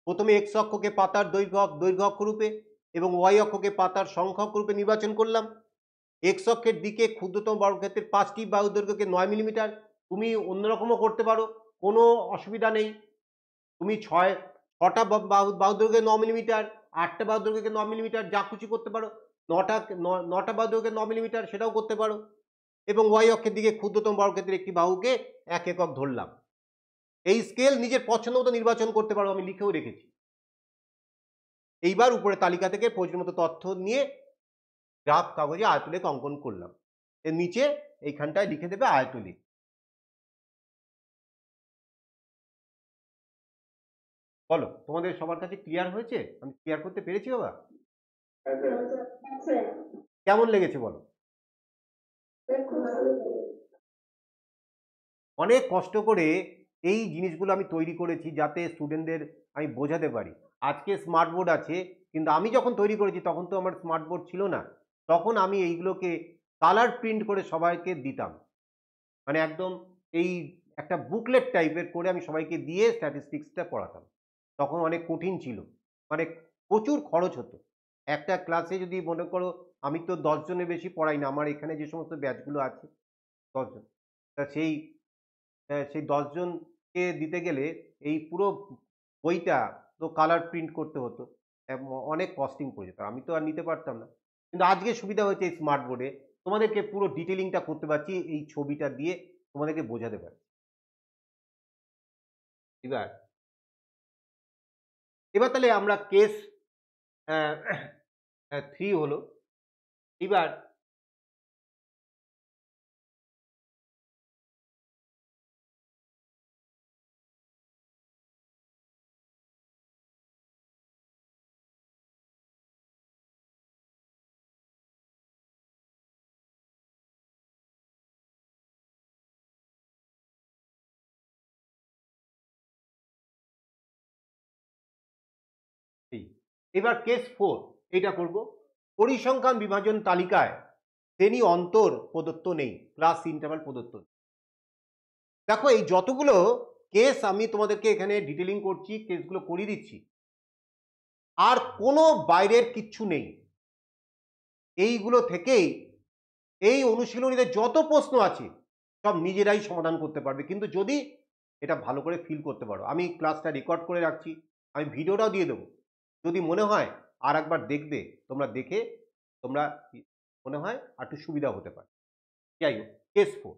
প্রথমে এক্স অক্ষকে পাতার দৈর্ঘ্য অক্ষ রূপে এবং ওয়াই অক্ষকে পাতার সংখ্যক রূপে নির্বাচন করলাম। এক্স অক্ষের দিকে ক্ষুদ্রতম বর্গক্ষেত্রের 5টি বাহু দৈর্ঘ্যকে 9 মিলিমিটার। তুমি অন্যরকমও করতে পারো, কোনো অসুবিধা নেই। তুমি 6টা বাহু দৈর্ঘ্যে 9 মিলিমিটার, 8টা বাহু দৈর্ঘ্যকে 9 মিলিমিটার, যা খুশি করতে পারো। 9টা বাহু দৈর্ঘ্যে 9 মিলিমিটার, সেটাও করতে পারো। এবং ওয়াই অক্ষের দিকে ক্ষুদ্রতম বর্গক্ষেত্রের একটি বাহুকে 1 একক ধরলাম। এই স্কেল নিজের পছন্দ মতো নির্বাচন করতে পারো, আমি লিখেও রেখেছি। এইবার উপরে তালিকা থেকে প্রয়োজন মতো তথ্য নিয়ে গ্রাফ কাগজে আয়তলেখ অঙ্কন করলাম। এর নিচে এইখানটায় লিখে দেবে আয়তলেখ। বলো, তোমাদের সবার কাছে ক্লিয়ার হয়েছে? আমি ক্লিয়ার করতে পেরেছি বাবা? কেমন লেগেছে বলো? অনেক কষ্ট করে এই জিনিসগুলো আমি তৈরি করেছি যাতে স্টুডেন্টদের আমি বোঝাতে পারি। আজকে স্মার্ট বোর্ড আছে, কিন্তু আমি যখন তৈরি করেছি তখন তো আমার স্মার্ট বোর্ড ছিল না। তখন আমি এইগুলোকে কালার প্রিন্ট করে সবাইকে দিতাম, মানে একদম এই একটা বুকলেট টাইপের করে আমি সবাইকে দিয়ে স্ট্যাটিস্টিক্সটা পড়াতাম। তখন অনেক কঠিন ছিল, মানে প্রচুর খরচ হতো। একটা ক্লাসে যদি মনে করো, আমি তো 10 জনের বেশি পড়াই না, আমার এখানে যে সমস্ত ব্যাচগুলো আছে 10 জন, তা সেই 10 জনকে দিতে গেলে এই পুরো বইটা তো কালার প্রিন্ট করতে হতো, অনেক কস্টিং পড়ে যেত, আমি তো আর নিতে পারতাম না। কিন্তু আজকে সুবিধা হয়েছে এই স্মার্ট বোর্ডে, তোমাদেরকে পুরো ডিটেলিংটা করতে পারছি, এই ছবিটা দিয়ে তোমাদেরকে বোঝাতে পারছি। এবার তাহলে আমরা কেস 3 হলো। এবার কেস 4 এটা করব। পরিসংখ্যান বিভাজন তালিকায় শ্রেণী অন্তর প্রদত্ত নেই, ক্লাস ইন্টারভাল প্রদত্ত নেই। দেখো এই যতগুলো কেস আমি তোমাদেরকে এখানে ডিটেলিং করছি, কেসগুলো করিয়ে দিচ্ছি, আর কোনো বাইরের কিচ্ছু নেই। এইগুলো থেকেই এই অনুশীলনীতে যত প্রশ্ন আছে সব নিজেরাই সমাধান করতে পারবে। কিন্তু যদি এটা ভালো করে ফিল করতে পারো। আমি ক্লাসটা রেকর্ড করে রাখছি, আমি ভিডিওটাও দিয়ে দেবো, যদি মনে হয় আর একবার দেখবে, তোমরা দেখে তোমরা মনে হয় আর একটু সুবিধা হতে পারে। যাই হোক, কেস 4।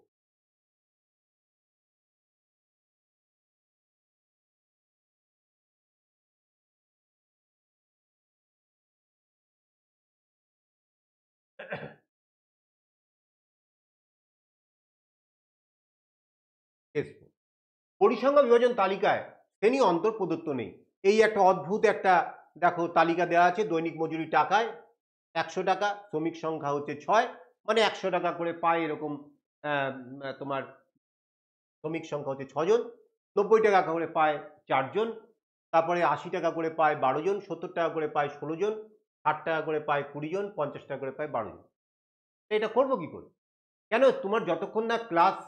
কেস 4, পরিসংখ্যা বিভাজন তালিকায় শ্রেণী অন্তর প্রদত্ত নেই। এই একটা অদ্ভুত একটা দেখো তালিকা দেওয়া আছে, দৈনিক মজুরি টাকায় 100 টাকা, শ্রমিক সংখ্যা হচ্ছে 6, মানে 100 টাকা করে পায় এরকম তোমার শ্রমিক সংখ্যা হচ্ছে 6 জন, 90 টাকা করে পায় 4 জন, তারপরে 80 টাকা করে পায় 12 জন, 70 টাকা করে পায় 16 জন, 60 টাকা করে পায় 20 জন, 50 টাকা করে পায় 12 জন। এটা করবো কি করে? কেন, তোমার যতক্ষণ না ক্লাস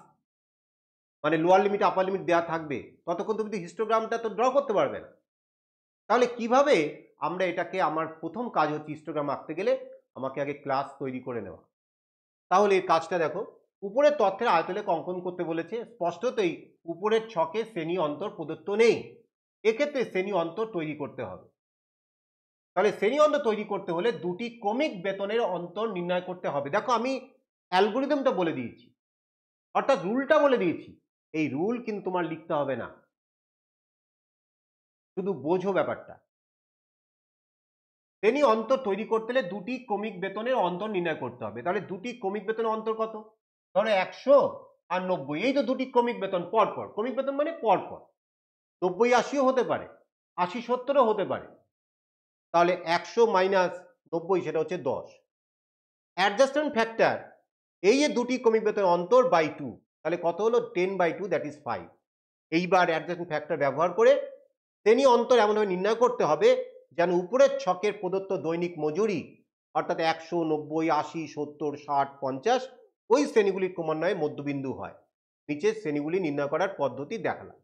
মানে লোয়ার লিমিট আপার লিমিট দেওয়া থাকবে ততক্ষণ তুমি তো হিস্টোগ্রামটা তো ড্র করতে পারবে না। তাহলে কিভাবে আমরা এটাকে, আমার প্রথম কাজ হচ্ছে হিস্টোগ্রাম আঁকতে গেলে আমাকে আগে ক্লাস তৈরি করে নেওয়া। তাহলে এই কাজটা দেখো, উপরের তথ্যের আয়তলেখ অঙ্কন করতে বলেছে, স্পষ্টতই উপরের ছকে শ্রেণী অন্তর প্রদত্ত নেই, এক্ষেত্রে শ্রেণী অন্তর তৈরি করতে হবে। তাহলে শ্রেণী অন্তর তৈরি করতে হলে দুটি ক্রমিক বেতনের অন্তর নির্ণয় করতে হবে। দেখো আমি অ্যালগোরিদমটা বলে দিয়েছি, অর্থাৎ রুলটা বলে দিয়েছি, এই রুল কিন্তু তোমার লিখতে হবে না, শুধু বোঝো ব্যাপারটা। শ্রেণী অন্তর তৈরি করতে হলে দুটি ক্রমিক বেতনের অন্তর নির্ণয় করতে হবে। তাহলে দুটি ক্রমিক বেতনের অন্তর কত? ধরো 100 আর 90, এই তো দুটি ক্রমিক বেতন পরপর, ক্রমিক বেতন মানে পরপর, 90 80ও হতে পারে, 80 70ও হতে পারে। তাহলে 100 মাইনাস 90 সেটা হচ্ছে 10। অ্যাডজাস্টমেন্ট ফ্যাক্টর, এই যে দুটি ক্রমিক বেতনের অন্তর বাই 2, তাহলে কত হলো? 10/2, দ্যাট ইজ 5। এইবার অ্যাডজাস্টমেন্ট ফ্যাক্টর ব্যবহার করে শ্রেণী অন্তর এমনভাবে নির্ণয় করতে হবে যেন উপরের ছকের প্রদত্ত দৈনিক মজুরি অর্থাৎ 100 90 80 70 60 50 ওই শ্রেণীগুলির ক্রমান্বয়ে মধ্যবিন্দু হয়। নিচের শ্রেণীগুলি নির্ণয় করার পদ্ধতি দেখালাম।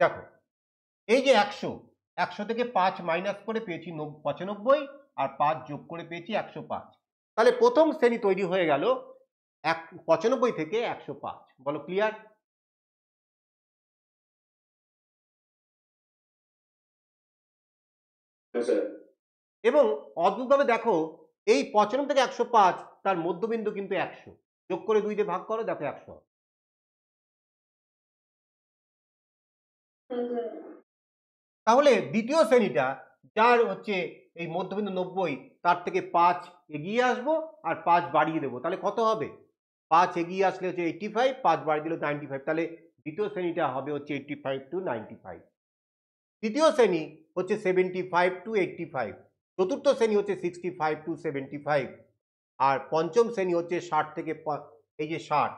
দেখো এই যে 100 থেকে 5 মাইনাস করে পেয়েছি 95, আর 5 যোগ করে পেয়েছি 105। তাহলে প্রথম শ্রেণী তৈরি হয়ে গেল 95 থেকে 105। বলো ক্লিয়ার? এবং অদ্ভুতভাবে দেখো এই 95 থেকে 105 তার মধ্যবিন্দু কিন্তু 100, যোগ করে 2 দিয়ে ভাগ করো, দেখো 100। হ্যাঁ স্যার। তাহলে দ্বিতীয় শ্রেণীটা যার হচ্ছে এই মধ্যবিন্দু 90, তার থেকে 5 এগিয়ে আসবো আর 5 বাড়িয়ে দেবো, তাহলে কত হবে? 5 এগিয়ে আসলে হচ্ছে 85, 5 বাড়িয়ে দিল 95, তাহলে দ্বিতীয় শ্রেণীটা হবে হচ্ছে 85 to 95। তৃতীয় শ্রেণী হচ্ছে 75 to 85, চতুর্থ শ্রেণী হচ্ছে 65 to 75, আর পঞ্চম শ্রেণী হচ্ছে 60 থেকে এই যে 60,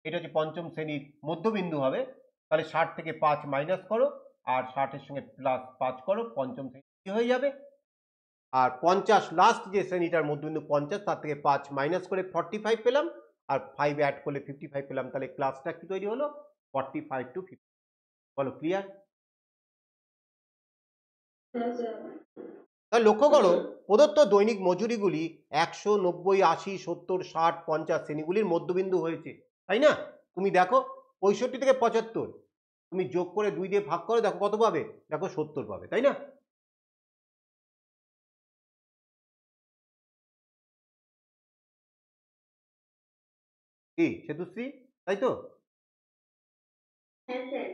এটা হচ্ছে পঞ্চম শ্রেণীর মধ্যবিন্দু হবে। তাহলে 60 থেকে 5 মাইনাস করো আর 60-এর সঙ্গে প্লাস 5 করো, পঞ্চম শ্রেণী হয়ে যাবে। আর 50 লাস্ট যে শ্রেণীটার মধ্যবিন্দু 50, তার থেকে 5 মাইনাস করে 45 পেলাম, আর 5 অ্যাড করলে 55 পেলাম। তাহলে ক্লাসটা কি তৈরি হলো? 45 to 50। বলো ক্লিয়ার? হ্যাঁ স্যার। তাহলে লক্ষ্য করো প্রদত্ত দৈনিক মজুরিগুলি 100 90 80 70 60 50 শ্রেণীগুলির মধ্যবিন্দু হয়েছে, তাই না? তুমি দেখো 65 থেকে 75 তুমি যোগ করে 2 দিয়ে ভাগ করো, দেখো কত পাবে? দেখো 70 পাবে, তাই না? কি সেতুশ্রী, তাই তো? হ্যাঁ স্যার।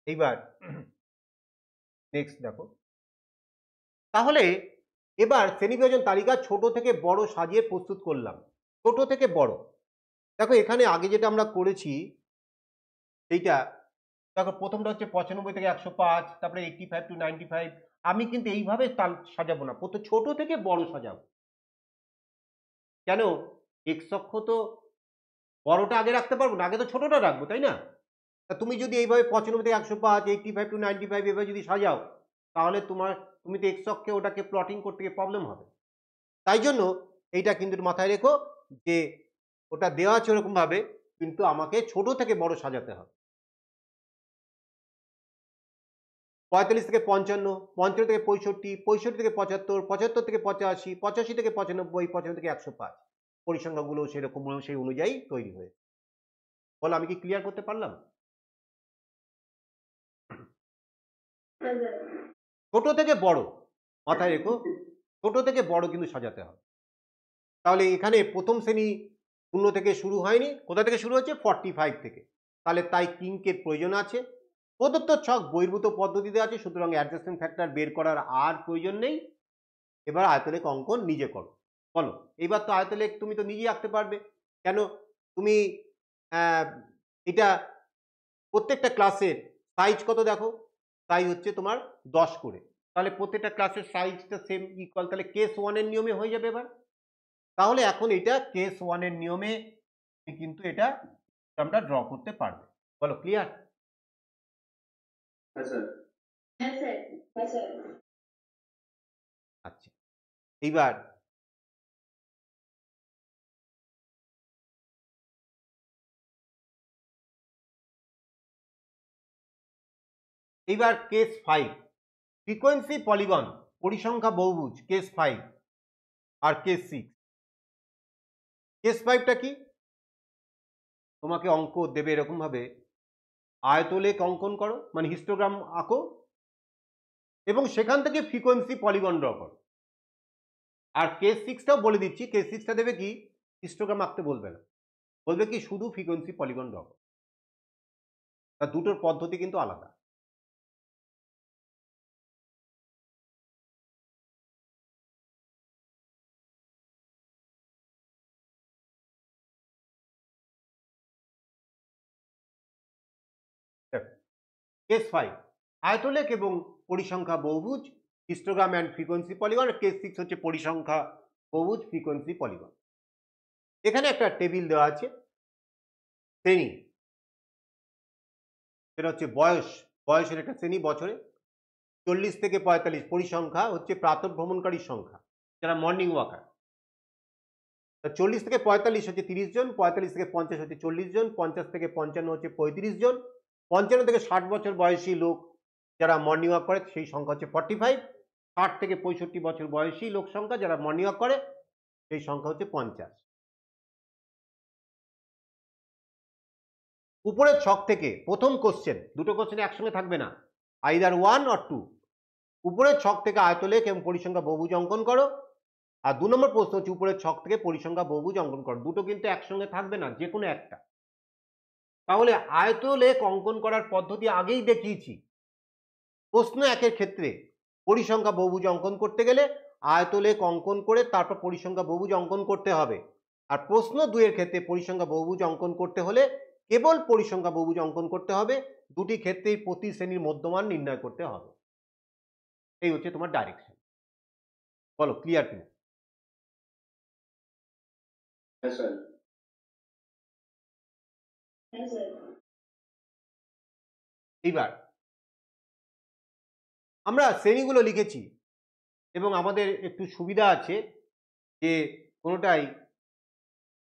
এইবার নেক্সট দেখো, তাহলে এবার শ্রেণীবিভাজন তালিকা ছোট থেকে বড় সাজিয়ে প্রস্তুত করলাম। ছোট থেকে বড়, দেখো এখানে আগে যেটা আমরা করেছি সেইটা দেখো, প্রথমটা হচ্ছে 95 থেকে 105, তারপরে 85 to 95। আমি কিন্তু এইভাবে তাল সাজাবো না, প্রথম ছোট থেকে বড় সাজাবো। কেন? এক্স অক্ষ তো বড়টা আগে রাখতে পারবো না, আগে তো ছোটটা রাখবো, তাই না? তা তুমি যদি এইভাবে 95 থেকে 105 85 to 95 এভাবে যদি সাজাও, তাহলে তুমি তো এক্স অক্ষে ওটাকে প্লটিং করতে গিয়ে প্রবলেম হবে। তাই জন্য এইটা কিন্তু মাথায় রেখো যে ওটা দেওয়া আছে ওরকম ভাবে, কিন্তু আমাকে ছোট থেকে বড় সাজাতে হবে। 45 থেকে 55, 55 থেকে 65, 65 থেকে 75, 75 থেকে 85, 85 থেকে 95, 95 থেকে 105, পরিসংখ্যাগুলো সেরকম সেই অনুযায়ী তৈরি হয়েছে। বলো আমি কি ক্লিয়ার করতে পারলাম? হ্যাঁ স্যার। ছোট থেকে বড়, মাথায় রেখো, ছোট থেকে বড় কিন্তু সাজাতে হবে। তাহলে এখানে প্রথম শ্রেণী 0 থেকে শুরু হয়নি, কোথা থেকে শুরু হচ্ছে 45 থেকে। তাহলে তাই কিঙ্কের প্রয়োজন আছে। প্রদত্ত ছক বহির্ভূত পদ্ধতিতে আছে, সুতরাং অ্যাডজাস্টমেন্ট ফ্যাক্টর বের করার আর প্রয়োজন নেই। এবার আয়তলেখ অঙ্কন নিজে করো। বলো, এইবার তো আয়তলেখ তুমি তো নিজেই আঁকতে পারবে। কেন তুমি এটা প্রত্যেকটা ক্লাসের সাইজ কত দেখো, সাইজ হচ্ছে তোমার 10 করে। তাহলে প্রত্যেকটা ক্লাসের সাইজটা সেম ইকুয়াল, তাহলে কেস 1 এর নিয়মে হয়ে যাবে এবার। তাহলে এখন এটা কেস 1 এর নিয়মে কিন্তু এটা আমরা ড্র করতে পারবে। বলো ক্লিয়ার? হ্যাঁ স্যার। হ্যাঁ স্যার। হ্যাঁ স্যার। আচ্ছা, এইবার কেস 5, ফ্রিকোয়েন্সি পলিগন, পরিসংখ্যা বহুভুজ, কেস 5 আর কেস 6। কেস 5টা কি? তোমাকে অঙ্ক দেবে এরকম ভাবে, আয়তলেখ অঙ্কন করো, মানে হিস্টোগ্রাম আঁকো এবং সেখান থেকে ফ্রিকোয়েন্সি পলিগন ড্র করো। আর কেস 6টাও বলে দিচ্ছি, কেস 6টা দেবে কি, হিস্টোগ্রাম আঁকতে বলবে না, বলবে কি শুধু ফ্রিকোয়েন্সি পলিগন ড্র করো। তা দুটোর পদ্ধতি কিন্তু আলাদা। কেস 5 আয়তলেখ এবং পরিসংখ্যা বহুভুজ, histogram and frequency polygon. Case 6 হচ্ছে পরিসংখ্যা বহুভুজ, ফ্রিকোয়েন্সি পলিগন। এখানে একটা টেবিল দেওয়া আছে, শ্রেণী, সেটা হচ্ছে বয়সের একটা শ্রেণী বছরে। 40 থেকে 45 পরিসংখ্যা হচ্ছে প্রাতঃভ্রমণকারীর সংখ্যা, যারা মর্নিং ওয়াকার। 40 থেকে 45 হচ্ছে 30 জন, 45 থেকে 50 হচ্ছে 40 জন, 50 থেকে 55 হচ্ছে 35 জন, 55 থেকে 60 বছর বয়সী লোক যারা মর্নিং ওয়াক করে সেই সংখ্যা হচ্ছে 45, 60 থেকে 65 বছর বয়সী লোক সংখ্যা যারা মর্নিং ওয়াক করে সেই সংখ্যা হচ্ছে 50। উপরের ছক থেকে প্রথম কোশ্চেন, দুটো কোশ্চেন একসঙ্গে থাকবে না, আইদার 1 অর 2। উপরের ছক থেকে আয়তলেখ এবং পরিসংখ্যা বহুভুজ অঙ্কন করো। আর 2 নম্বর প্রশ্ন হচ্ছে উপরের ছক থেকে পরিসংখ্যা বহুভুজ অঙ্কন করো। দুটো কিন্তু একসঙ্গে থাকবে না, যে কোনো একটা। তাহলে আয়তলেখ অঙ্কন করার পদ্ধতি আগেই দেখিয়েছি। প্রশ্ন 1-এর ক্ষেত্রে পরিসংখ্যা বহুভুজ অঙ্কন করতে গেলে আয়তলেখ অঙ্কন করে তারপর পরিসংখ্যা বহুভুজ অঙ্কন করতে হবে। আর প্রশ্ন 2-এর ক্ষেত্রে পরিসংখ্যা বহুভুজ অঙ্কন করতে হলে কেবল পরিসংখ্যা বহুভুজ অঙ্কন করতে হবে। দুটি ক্ষেত্রেই প্রতি শ্রেণীর মধ্যমান নির্ণয় করতে হবে। এই হচ্ছে তোমার ডাইরেকশন। বলো ক্লিয়ার কিনা? হ্যাঁ স্যার। হ্যাঁ স্যার। এইবার আমরা শ্রেণীগুলো লিখেছি এবং আমাদের একটু সুবিধা আছে যে কোনোটাই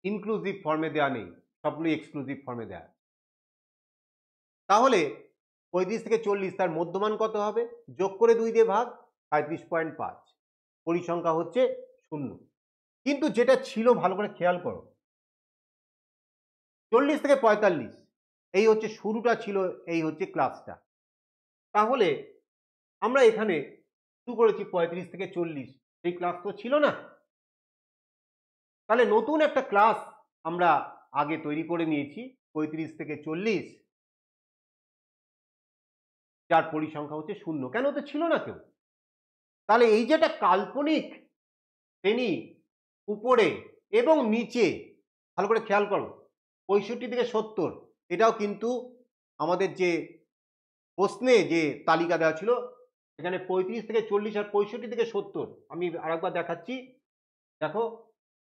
ইনক্লুসিভ ফর্মে দেওয়া নেই, সবগুলো এক্সক্লুসিভ ফর্মে দেওয়া। তাহলে 35 থেকে 40 তার মধ্যমান কত হবে, যোগ করে 2 দিয়ে ভাগ, 35.5। পরিসংখ্যা হচ্ছে 0। কিন্তু যেটা ছিল ভালো করে খেয়াল করো, 40 থেকে 45 এই হচ্ছে শুরুটা ছিল, এই হচ্ছে ক্লাসটা। তাহলে আমরা এখানে শুরু করেছি 35 থেকে 40, এই ক্লাস তো ছিল না। তাহলে নতুন একটা ক্লাস আমরা আগে তৈরি করে নিয়েছি 35 থেকে 40, যার পরিসংখ্যা হচ্ছে 0। কেন তো ছিল না কেউ। তাহলে এই যে একটা কাল্পনিক শ্রেণী উপরে এবং নিচে, ভালো করে খেয়াল করো, 65 থেকে 70 এটাও কিন্তু আমাদের যে প্রশ্নে যে তালিকা দেওয়া ছিল এখানে 35 থেকে 40 আর 65 থেকে 70। আমি আরেকবার দেখাচ্ছি, দেখো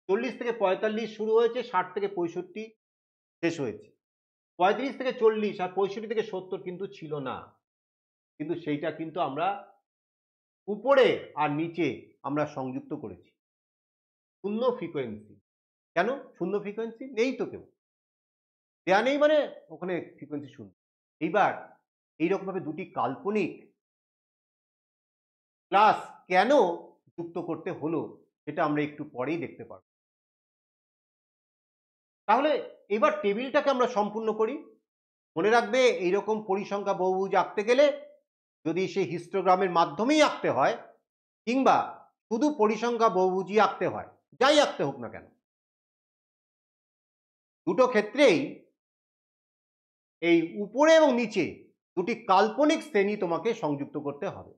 40 থেকে 45 শুরু হয়েছে, 60 থেকে 65 শেষ হয়েছে। 35 থেকে 40 আর 65 থেকে 70 কিন্তু ছিল না, কিন্তু সেইটা কিন্তু আমরা উপরে আর নিচে আমরা সংযুক্ত করেছি। শূন্য ফ্রিকোয়েন্সি। কেন শূন্য ফ্রিকোয়েন্সি? নেই তো কেউ, দেয়া নেই মানে ওখানে ফ্রিকোয়েন্সি শূন্য। এইবার এইরকম ভাবে দুটি কাল্পনিক ক্লাস কেন যুক্ত করতে হলো সেটা আমরা একটু পরেই দেখতে পারব। তাহলে এবার টেবিলটাকে আমরা সম্পূর্ণ করি। মনে রাখবে এইরকম পরিসংখ্যা বহুভুজ আঁকতে গেলে যদি সে হিস্টোগ্রামের মাধ্যমেই আঁকতে হয় কিংবা শুধু পরিসংখ্যা বহুভুজি আঁকতে হয়, যাই আঁকতে হোক না কেন, দুটো ক্ষেত্রেই এই উপরে এবং নিচে দুটি কাল্পনিক শ্রেণী তোমাকে সংযুক্ত করতে হবে।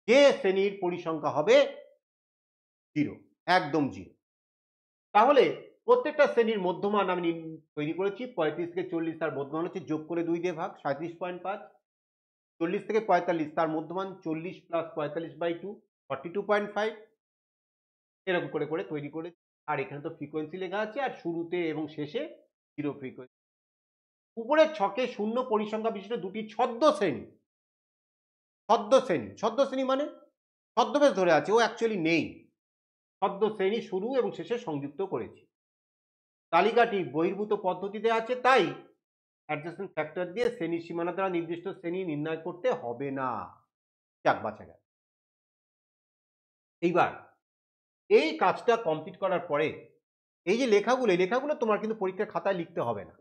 যে শ্রেণীর পরিসংখ্যা হবে 0, একদম 0। তাহলে প্রত্যেকটা শ্রেণীর মধ্যমান আমি তৈরি করেছি। 35 থেকে 40 তার মধ্যমান হচ্ছে, যোগ করে 2 দিয়ে ভাগ, 37.5। 40 থেকে 45 তার মধ্যমান 40 প্লাস 45/2, 42.5। এরকম করে করে তৈরি করে। আর এখানে তো ফ্রিকোয়েন্সি লেখা আছে, আর শুরুতে এবং শেষে 0 ফ্রিকোয়েন্সি। উপরের ছকে শূন্য পরিসংখ্যা বিশিষ্ট দুটি ছদ্ম শ্রেণী, ছদ্ম শ্রেণী মানে ছদ্মবেশ ধরে আছে, ও অ্যাকচুয়ালি নেই, ছদ্ম শ্রেণী শুরু এবং শেষে সংযুক্ত করেছি। তালিকাটি বহির্ভূত পদ্ধতিতে আছে, তাই অ্যাডজাসেন্ট ফ্যাক্টর দিয়ে শ্রেণীর সীমানা দ্বারা নির্দিষ্ট শ্রেণী নির্ণয় করতে হবে না। যাক, বাঁচা গেল। এইবার এই কাজটা কমপ্লিট করার পরে এই যে লেখাগুলো, এই লেখাগুলো তোমার কিন্তু পরীক্ষার খাতায় লিখতে হবে না,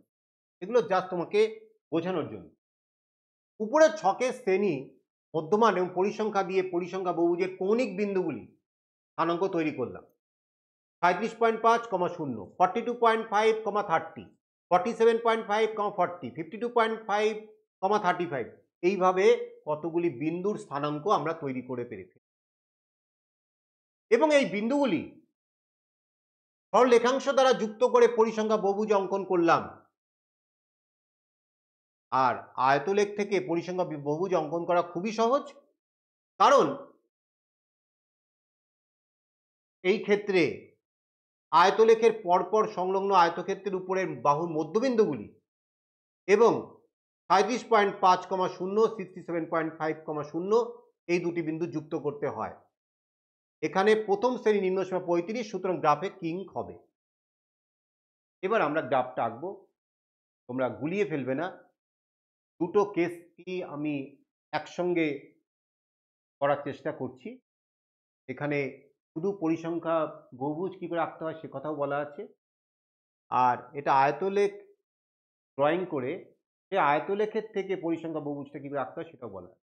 এগুলো জাস্ট তোমাকে বোঝানোর জন্য। উপরের ছকের শ্রেণী মধ্যমান এবং পরিসংখ্যা দিয়ে পরিসংখ্যা বহুভুজের কৌণিক বিন্দুগুলি স্থানাঙ্ক তৈরি করলাম। 37.5, 0, 42.5, 30, 47.5, 40, 52.5, 35। এইভাবে কতগুলি বিন্দুর স্থানাঙ্ক আমরা তৈরি করে পেরেছি, এবং এই বিন্দুগুলি সরলরেখাংশ দ্বারা যুক্ত করে পরিসংখ্যা বহুভুজ অঙ্কন করলাম। আর আয়তলেখ থেকে পরিসংখ্যা বহুভুজ অঙ্কন করা খুবই সহজ, কারণ এই ক্ষেত্রে আয়তলেখের পরপর সংলগ্ন আয়তক্ষেত্রের উপরের বাহুর মধ্যবিন্দুগুলি এবং 37.5, 0, 67.5, 0 এই দুটি বিন্দু যুক্ত করতে হয়। এখানে প্রথম শ্রেণী নিম্ন সীমা 35, সুতরাং গ্রাফে কিং হবে। এবার আমরা গ্রাফটা আঁকবো, তোমরা গুলিয়ে ফেলবে না। দুটো কেস কি আমি একসঙ্গে করার চেষ্টা করছি। এখানে শুধু পরিসংখ্যা বহুভুজ কি করে আঁকতে হয় সে কথাও বলা আছে, আর এটা আয়তলেখ ড্রয়িং করে সে আয়তলেখের থেকে পরিসংখ্যা বহুভুজটা কি করে আঁকতে হয় সেটাও বলা আছে।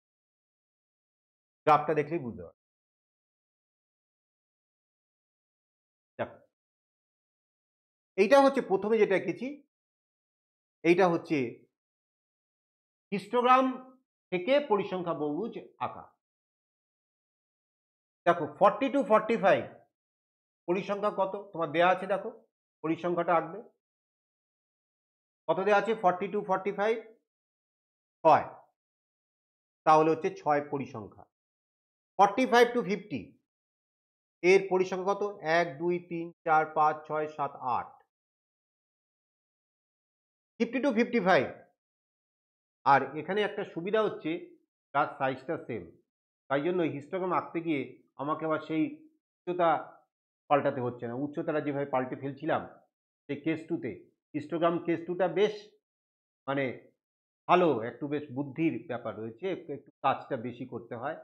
গ্রাফটা দেখলেই বুঝতে পারবে। দেখো, এইটা হচ্ছে প্রথমে যেটা এঁকেছি, এইটা হচ্ছে হিস্টোগ্রাম থেকে পরিসংখ্যা বহুভুজ আঁকা। দেখো 40 to 45 পরিসংখ্যা কত তোমার দেয়া আছে, দেখো পরিসংখ্যাটা আঁকবে। কত দেওয়া আছে? 40 to 45, 6, তাহলে হচ্ছে 6 পরিসংখ্যা। 45 to 50 এর পরিসংখ্যা কত? 1, 2, 3, 4, 5, 6, 7, 8। 50 to 55, আর এখানে একটা সুবিধা হচ্ছে তার সাইজটা সেম, তাই জন্য হিস্টোগ্রাম আঁকতে গিয়ে আমাকে আবার সেই উচ্চতা পাল্টাতে হচ্ছে না। উচ্চতাটা যেভাবে পাল্টে ফেলছিলাম সেই কেস টুতে, হিস্টোগ্রাম কেস টুটা বেশ মানে ভালো, একটু বেশ বুদ্ধির ব্যাপার রয়েছে, একটু কাজটা বেশি করতে হয়।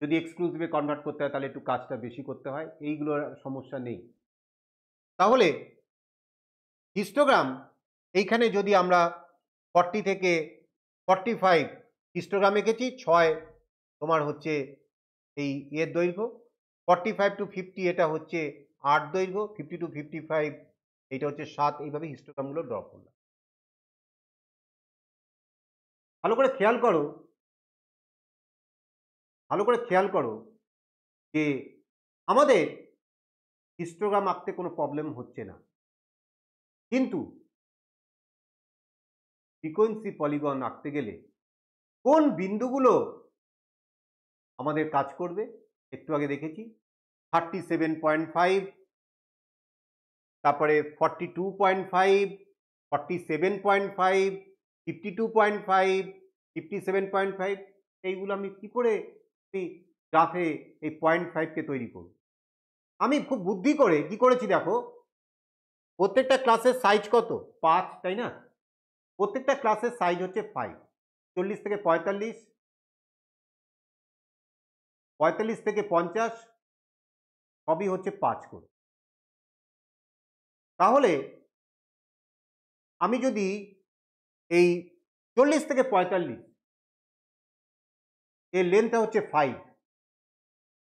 যদি এক্সক্লুসিভে কনভার্ট করতে হয় তাহলে একটু কাজটা বেশি করতে হয়, এইগুলোর সমস্যা নেই। তাহলে হিস্টোগ্রাম এইখানে যদি আমরা 40 থেকে 45 হিস্টোগ্রাম এঁকেছি, 6 তোমার হচ্ছে এই এর দৈর্ঘ্য, 45 to 50 এটা হচ্ছে 8 দৈর্ঘ্য, 50 to 55 এটা হচ্ছে 7। এইভাবে হিস্টোগ্রামগুলো ড্র করলাম। ভালো করে খেয়াল করো যে আমাদের হিস্টোগ্রাম আঁকতে কোনো প্রবলেম হচ্ছে না, কিন্তু ফ্রিকোয়েন্সি পলিগন আঁকতে গেলে কোন বিন্দুগুলো আমাদের কাজ করবে একটু আগে দেখেছি। 37.5, তারপরে 42.5, 47.5, 52.5, 57.5, এইগুলো আমি কি করে গ্রাফে এই 0.5কে তৈরি করব? আমি খুব বুদ্ধি করে কি করেছি দেখো, প্রত্যেকটা ক্লাসের সাইজ কত? 5, তাই না? প্রত্যেকটা ক্লাসের সাইজ হচ্ছে 5। 40 থেকে 45, 45 থেকে 50 সবই হচ্ছে 5 করে। তাহলে আমি যদি এই 40 থেকে 45 এর লেন্থটা হচ্ছে 5।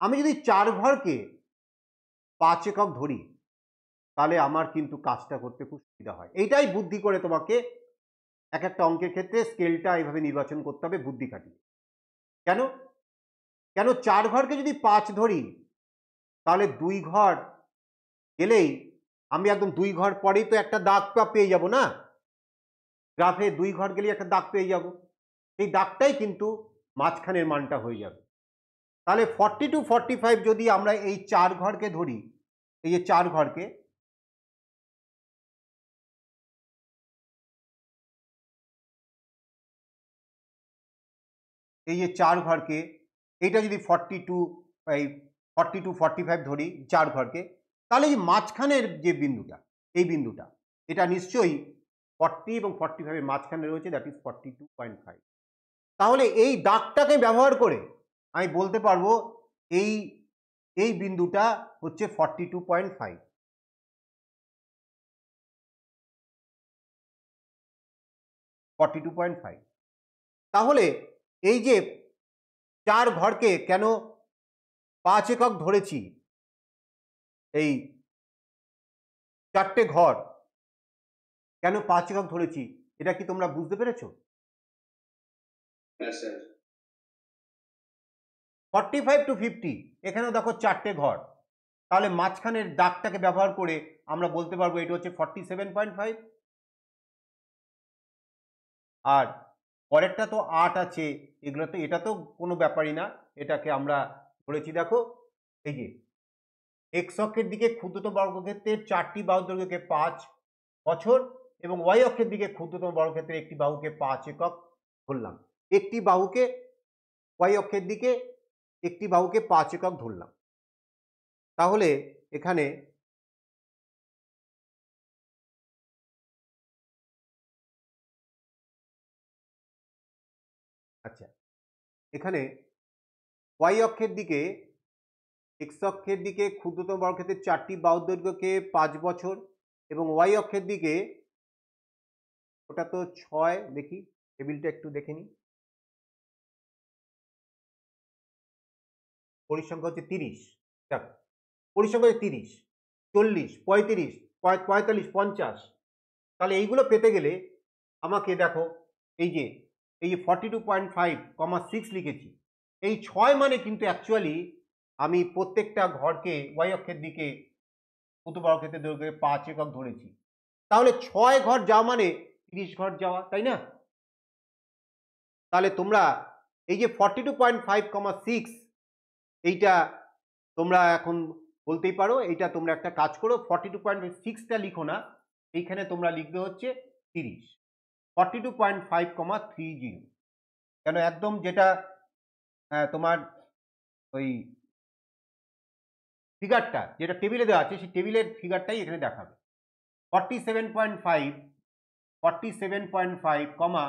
আমি যদি 4 ঘরকে 5 একক ধরি তাহলে আমার কিন্তু কাজটা করতে খুব সুবিধা হয়। এইটাই বুদ্ধি করে তোমাকে এক একটা অঙ্কের ক্ষেত্রে স্কেলটা এইভাবে নির্বাচন করতে হবে বুদ্ধি খাটিয়ে। কেন? কেন 4 ঘরকে যদি 5 ধরি তাহলে 2 ঘর গেলেই আমি একদম 2 ঘর পরেই তো একটা দাগ পেয়ে যাব না? গ্রাফে 2 ঘর গেলেই একটা দাগ পেয়ে যাব। সেই দাগটাই কিন্তু মাঝখানের মানটা হয়ে যাবে। তাহলে 40 to 45 যদি আমরা এই 4 ঘরকে ধরি, এই যে 4 ঘরকে, এই যে 4 ঘরকে, এইটা যদি 40 to 45 ধরি 4 ঘরকে, তাহলে এই মাঝখানের যে বিন্দুটা, এই বিন্দুটা, এটা নিশ্চয়ই 40 এবং 45 এর মাঝখানে রয়েছে, দ্যাট ইজ 42.5। তাহলে এই দাগটাকে ব্যবহার করে আমি বলতে পারবো এই এই বিন্দুটা হচ্ছে 42.5। 42.5। তাহলে এই যে 4 ঘরকে কেন 5 একক ধরেছি, এই 4টে ঘর কেন 5 একক ধরেছি, এটা কি তোমরা বুঝতে পেরেছো? হ্যাঁ স্যার। 45 to 50 এখানেও দেখো 4টে ঘর, তাহলে মাঝখানের দাগটাকে ব্যবহার করে আমরা বলতে পারবো এটা হচ্ছে 47.5। আর পরেরটা তো 8 আছে, এগুলো তো, এটা তো কোনো ব্যাপারই না, এটাকে আমরা ধরেছি দেখো এই যে এক্স অক্ষের দিকে ক্ষুদ্রতম বর্গক্ষেত্রের 4টি বাহুর দৈর্ঘ্যকে 5 বছর এবং ওয়াই অক্ষের দিকে ক্ষুদ্রতম বর্গক্ষেত্রের একটি বাহুকে 5 একক ধরলাম। একটি বাহুকে, ওয়াই অক্ষের দিকে একটি বাহুকে 5 একক ধরলাম। তাহলে এখানে আচ্ছা, এখানে ওয়াই অক্ষের দিকে, এক্স অক্ষের দিকে ক্ষুদ্রতম বর্গক্ষেত্রের 4টি বাহুর দৈর্ঘ্যকে 5 বছর এবং ওয়াই অক্ষের দিকে, ওটা তো 6, দেখি টেবিলটা একটু দেখে নিই, পরিসংখ্যা হচ্ছে 30, দেখো পরিসংখ্যা হচ্ছে 30, 40, 35, 45, 50। তাহলে এইগুলো পেতে গেলে আমাকে দেখো এই যে 42.5, 6 লিখেছি, এই 6 মানে কিন্তু অ্যাকচুয়ালি আমি প্রত্যেকটা ঘরকে ওয়াই অক্ষের দিকে ক্ষুদ্র বর্গক্ষেত্রের দৈর্ঘ্যে 5 একক ধরেছি। তাহলে 6 ঘর যাওয়া মানে 30 ঘর যাওয়া, তাই না? তাহলে তোমরা এই যে 42.5, 6 এইটা তোমরা এখন বলতেই পারো, এইটা তোমরা একটা কাজ করো, 42.6টা লিখো না, এইখানে তোমরা লিখবে হচ্ছে 30, 42.5, 30। কেন একদম যেটা তোমার ওই ফিগারটা যেটা টেবিলে দেওয়া আছে সেই টেবিলের ফিগারটাই এখানে দেখাবে। 47.5, কমা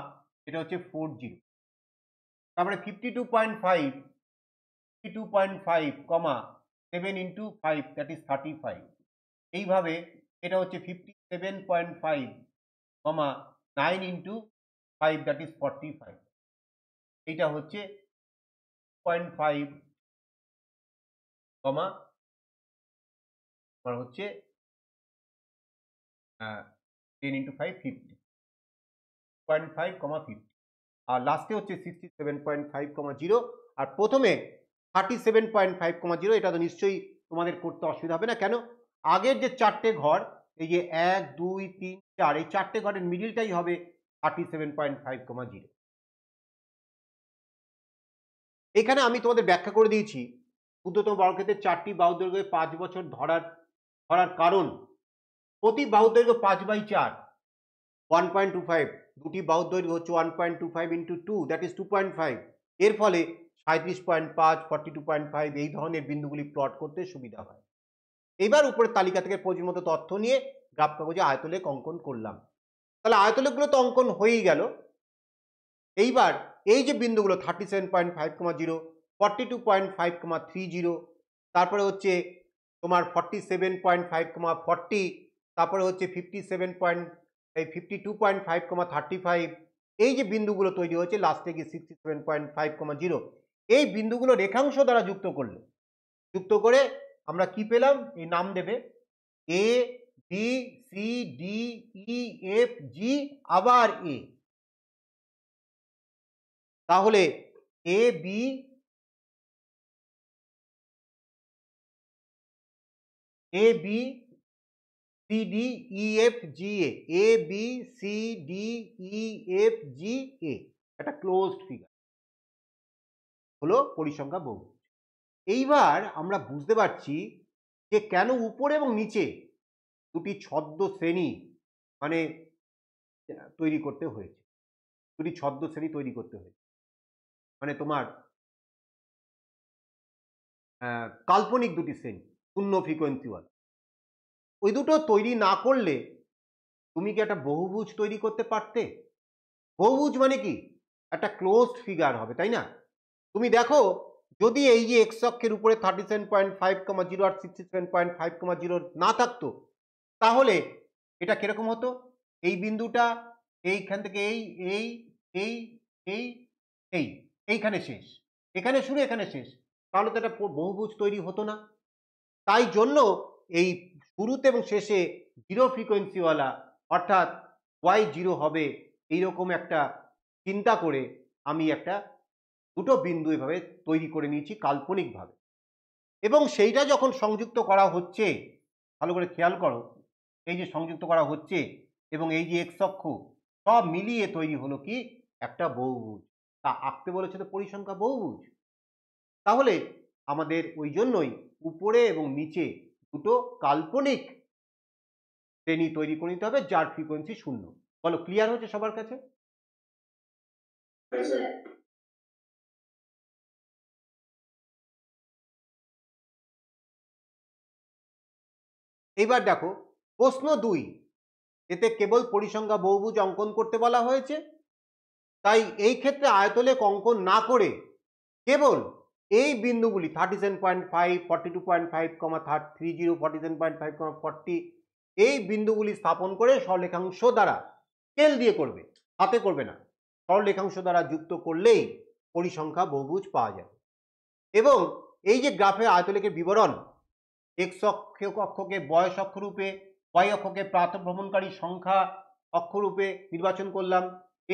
এটা হচ্ছে 40, তারপরে 52.5, কমা 7 into 5, দ্যাট ইজ 35। এইভাবে এটা হচ্ছে 57.5, কমা 9 into 5, দ্যাট ইজ 45। এইটা হচ্ছে 0.5, কমা হচ্ছে 10 into 5, 50, 0.5, 50। আর লাস্টে হচ্ছে 67.5, 0। আর প্রথমে 37.5, 0, এটা তো নিশ্চয়ই তোমাদের করতে অসুবিধা হবে না। কেন? আগের যে 4টে ঘর, এই যে 1, 2, 3, 4, এই 4টে ঘরের মিডিলটাই হবে 37.5, 0। এখানে আমি তোমাদের ব্যাখ্যা করে দিয়েছি ক্ষুদ্রতম বর্গক্ষেত্রের 4টি বাহুর দৈর্ঘ্য 5 বছর ধরার কারণ প্রতি বাহুর দৈর্ঘ্য 5/4, 1.25, দুটি বাহুর দৈর্ঘ্য হচ্ছে 1.25 into 2, দ্যাট ইজ 2.5। এর ফলে 37.5, 42.5 এই ধরনের বিন্দুগুলি প্লট করতে সুবিধা হয়। এবার উপরের তালিকা থেকে প্রয়োজন মতো তথ্য নিয়ে গ্রাফ কাগজে আয়তলেখ অঙ্কন করলাম। তাহলে আয়তলেখগুলো তো অঙ্কন হয়েই গেল। এইবার এই যে বিন্দুগুলো 37.5, 0, 42.5, 30, তারপরে হচ্ছে তোমার 47.5, 40, তারপরে হচ্ছে 52.5, 35, এই যে বিন্দুগুলো তৈরি হয়েছে লাস্টে গিয়ে 67.5, 0, এই বিন্দুগুলো রেখাংশ দ্বারা যুক্ত করে আমরা কি পেলাম, এই নাম দেবে A B C D E F G আবার এ। তাহলে A B C D E F G A B C D E F G A, একটা ক্লোজড ফিগার হলো পরিসংখ্যা বহুভুজ। এইবার আমরা বুঝতে পারছি যে কেন উপরে এবং নিচে দুটি ছদ্ম শ্রেণী মানে তৈরি করতে হয়েছে, দুটি ছদ্ম শ্রেণী তৈরি করতে হয়েছে, মানে তোমার কাল্পনিক দুটি শ্রেণী শূন্য ফ্রিকোয়েন্সিওয়ালা। ওই দুটো তৈরি না করলে তুমি কি একটা বহুভুজ তৈরি করতে পারতে? বহুভুজ মানে কি, একটা ক্লোজড ফিগার হবে, তাই না? তুমি দেখো, যদি এই যে এক্স অক্ষের উপরে 37.5, 0 আর 67.5, 0 না থাকতো, তাহলে এটা কিরকম হতো? এই বিন্দুটা এইখান থেকে এই এই এই এই এই এইখানে শেষ, এখানে শুরু এখানে শেষ, তাহলে তো এটা বহুভুজ তৈরি হতো না। তাই জন্য এই শুরুতে এবং শেষে জিরো ফ্রিকোয়েন্সিওয়ালা অর্থাৎ ওয়াই জিরো হবে এইরকম একটা চিন্তা করে আমি একটা দুটো বিন্দু এভাবে তৈরি করে নিয়েছি কাল্পনিকভাবে। এবং সেইটা যখন সংযুক্ত করা হচ্ছে, ভালো করে খেয়াল করো, এই যে সংযুক্ত করা হচ্ছে এবং এই যে এক্স অক্ষ সব মিলিয়ে তৈরি হলো কি একটা বহুভুজ। তা আঁকতে বলেছে তো পরিসংখ্যা বহুভুজ। তাহলে আমাদের ওই জন্যই উপরে এবং নিচে দুটো কাল্পনিক শ্রেণী তৈরি করে নিতে হবে যার ফ্রিকোয়েন্সি 0। বলো, ক্লিয়ার হচ্ছে সবার কাছে? হ্যাঁ স্যার। এইবার দেখো প্রশ্ন 2, এতে কেবল পরিসংখ্যা বহুভুজ অঙ্কন করতে বলা হয়েছে। তাই এই ক্ষেত্রে আয়তলেখ অঙ্কন না করে কেবল এই বিন্দুগুলি 37.5, 42.5, 30, 47.5, 40 এই বিন্দুগুলি স্থাপন করে সরলরেখাংশ দ্বারা স্কেল দিয়ে করবে, হাতে করবে না, সরলরেখাংশ দ্বারা যুক্ত করলেই পরিসংখ্যা বহুভুজ পাওয়া যাবে। এবং এই যে গ্রাফে আয়তলেখের বিবরণ, এক্স অক্ষকে বয়স অক্ষরূপে, ওয়াই অক্ষকে প্রাতঃভ্রমণকারী সংখ্যা অক্ষরূপে নির্বাচন করলাম,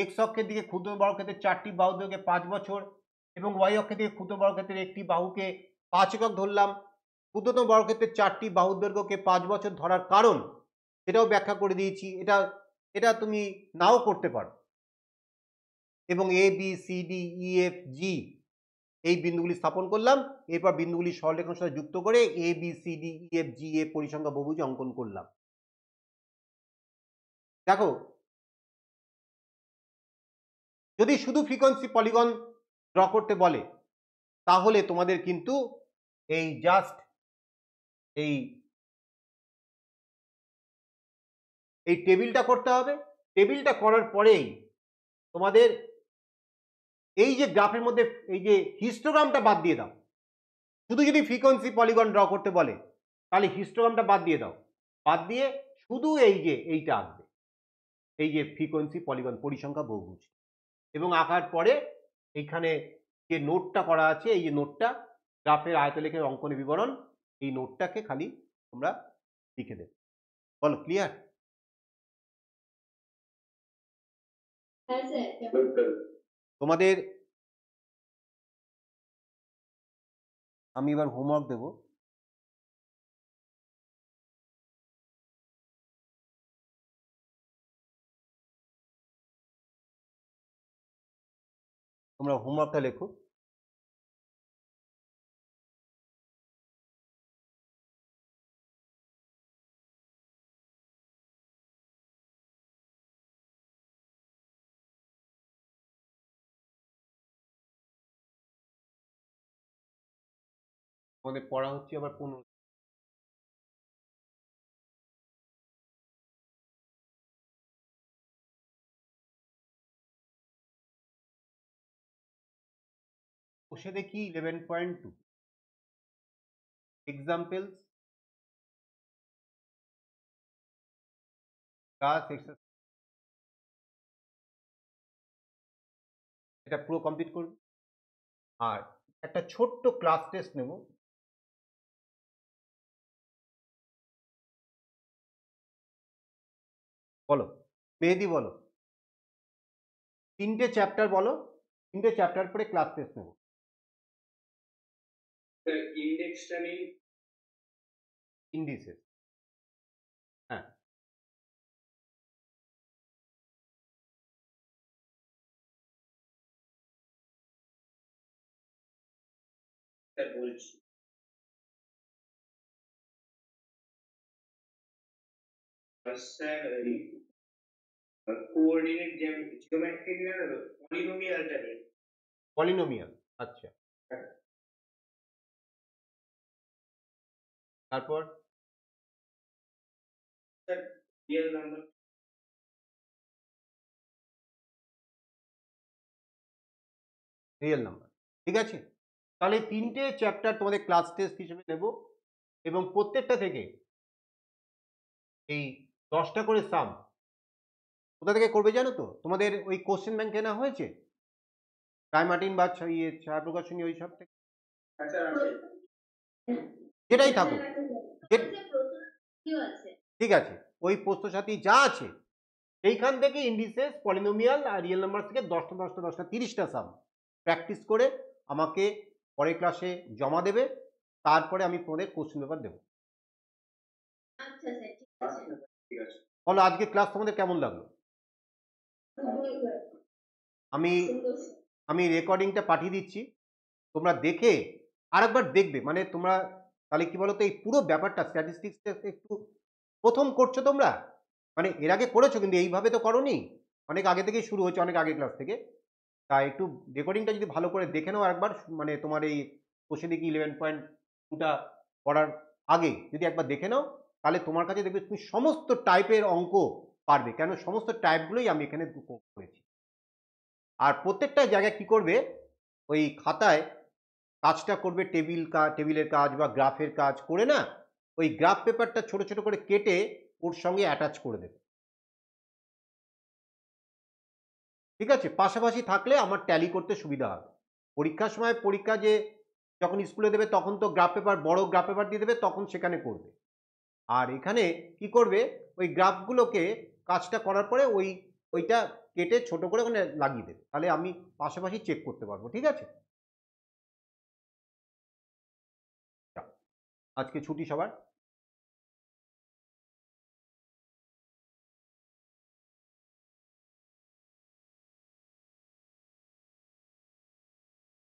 এক্স অক্ষের দিকে ক্ষুদ্র বর্গক্ষেত্রের 4টি বাহু দৈর্ঘ্যে 5 বছর এবং ওয়াই অক্ষের দিকে ক্ষুদ্র বর্গক্ষেত্রের একটি বাহুকে 5 একক ধরলাম। ক্ষুদ্রতম বর্গক্ষেত্রের 4টি বাহুর দৈর্ঘ্যকে 5 বছর ধরার কারণ সেটাও ব্যাখ্যা করে দিয়েছি, এটা তুমি নাও করতে পারো। এবং A B C D E F G এই বিন্দুগুলি স্থাপন করলাম, এরপর বিন্দুগুলি সরলরেখাংশ সাথে যুক্ত করে A B C D E F G A পরিসংখ্যা বহুভুজ অঙ্কন করলাম। দেখো, যদি শুধু ফ্রিকোয়েন্সি পলিগন ড্র করতে বলে তাহলে তোমাদের কিন্তু এই জাস্ট এই টেবিলটা করতে হবে। টেবিলটা করার পরেই তোমাদের এই যে গ্রাফের মধ্যে এই যে হিস্টোগ্রামটা বাদ দিয়ে দাও। শুধু যদি ফ্রিকোয়েন্সি পলিগন ড্র করতে বলে তাহলে হিস্টোগ্রামটা বাদ দিয়ে দাও, বাদ দিয়ে শুধু এই যে এইটা আঁকবে, এই যে ফ্রিকোয়েন্সি পলিগন পরিসংখ্যা বহুভুজ। এবং আঁকার পরে এইখানে যে নোটটা করা আছে, এই যে নোটটা গ্রাফের আয়তলেখের অঙ্কনের বিবরণ, এই নোটটাকে খালি তোমরা লিখে দেবে। বলো, ক্লিয়ার? হ্যাঁ স্যার। তোমাদের আমি এবার হোমওয়ার্ক দেব। তোমরা হোমওয়ার্কটা লেখো। তোমাদের পড়া হচ্ছে আবার 15। বসে দেখি 11.2 এক্সাম্পলস ক্লাস এক্সারসাইজ, এটা পুরো কমপ্লিট করবে। আর একটা ছোট্ট ক্লাস টেস্ট নেব। বলো মেহেদি, বলো 3টে চ্যাপ্টার বলো, 3টে চ্যাপ্টার পরে ক্লাস টেস্ট নেব। ইন্ডেক্সটা নেই। ইন্ডিসেস, হ্যাঁ স্যার বলছি। স্যার কোঅর্ডিনেট জিওমেট্রিক না, পলিনোমিয়ালটা নেই। পলিনোমিয়াল, আচ্ছা তারপর sir real number. Real number, ঠিক আছে। তাহলে 3টে চ্যাপ্টার তোমাদের ক্লাস টেস্ট হিসেবে নেব এবং প্রত্যেকটা থেকে এই 10টা করে সাম কোথা থেকে করবে জানো তো? তোমাদের ওই কোশ্চেন ব্যাংকে না হয়েছে রায় মার্টিন বা ছায়া প্রকাশনী ওই সব থেকে, স্যার আছে। যেটাই থাকুক, কেউ আছে ঠিক আছে, ওই প্রশ্নসাথী যা আছে সেইখান থেকে ইন্ডিসেস, পলিনোমিয়াল আর রিয়েল নাম্বার থেকে 10টা 10টা 10টা 30টা সাম প্র্যাকটিস করে আমাকে পরের ক্লাসে জমা দেবে। তারপরে আমি তোমাদের কোশ্চেন পেপার দেবো। আচ্ছা স্যার, ঠিক আছে। ঠিক আছে। বলো আজকে ক্লাস তোমাদের কেমন লাগলো? আমি সুন্দর। আমি রেকর্ডিংটা পাঠিয়ে দিচ্ছি, তোমরা দেখে আরেকবার দেখবে। মানে তোমরা তাহলে কি বলো তো, এই পুরো ব্যাপারটা স্ট্যাটিস্টিক্সটা একটু প্রথম করছো তোমরা, মানে এর আগে করেছো কিন্তু এইভাবে তো করোনি, অনেক আগে থেকেই শুরু হয়েছে, অনেক আগের ক্লাস থেকে। তাই একটু রেকর্ডিংটা যদি ভালো করে দেখে নাও একবার, মানে তোমার এই কোষে দেখি 11.2টা পড়ার আগে যদি একবার দেখে নাও, তাহলে তোমার কাছে দেখবে তুমি সমস্ত টাইপের অঙ্ক পারবে, কেন সমস্ত টাইপগুলোই আমি এখানে করেছি। আর প্রত্যেকটা জায়গায় কি করবে, ওই খাতায় কাজটা করবে, টেবিলের কাজ বা গ্রাফের কাজ করে না, ওই গ্রাফ পেপারটা ছোট ছোট করে কেটে ওর সঙ্গে অ্যাটাচ করে দেবে, ঠিক আছে। পাশাপাশি থাকলে আমার ট্যালি করতে সুবিধা হবে। পরীক্ষার সময় পরীক্ষা যে যখন স্কুলে দেবে তখন তো গ্রাফ পেপার, বড় গ্রাফ পেপার দিয়ে দেবে, তখন সেখানে করবে। আর এখানে কি করবে, ওই গ্রাফগুলোকে কাজটা করার পরে ওইটা কেটে ছোট করে ওখানে লাগিয়ে দেবে, তাহলে আমি পাশাপাশি চেক করতে পারবো, ঠিক আছে। আজকে ছুটি সবার।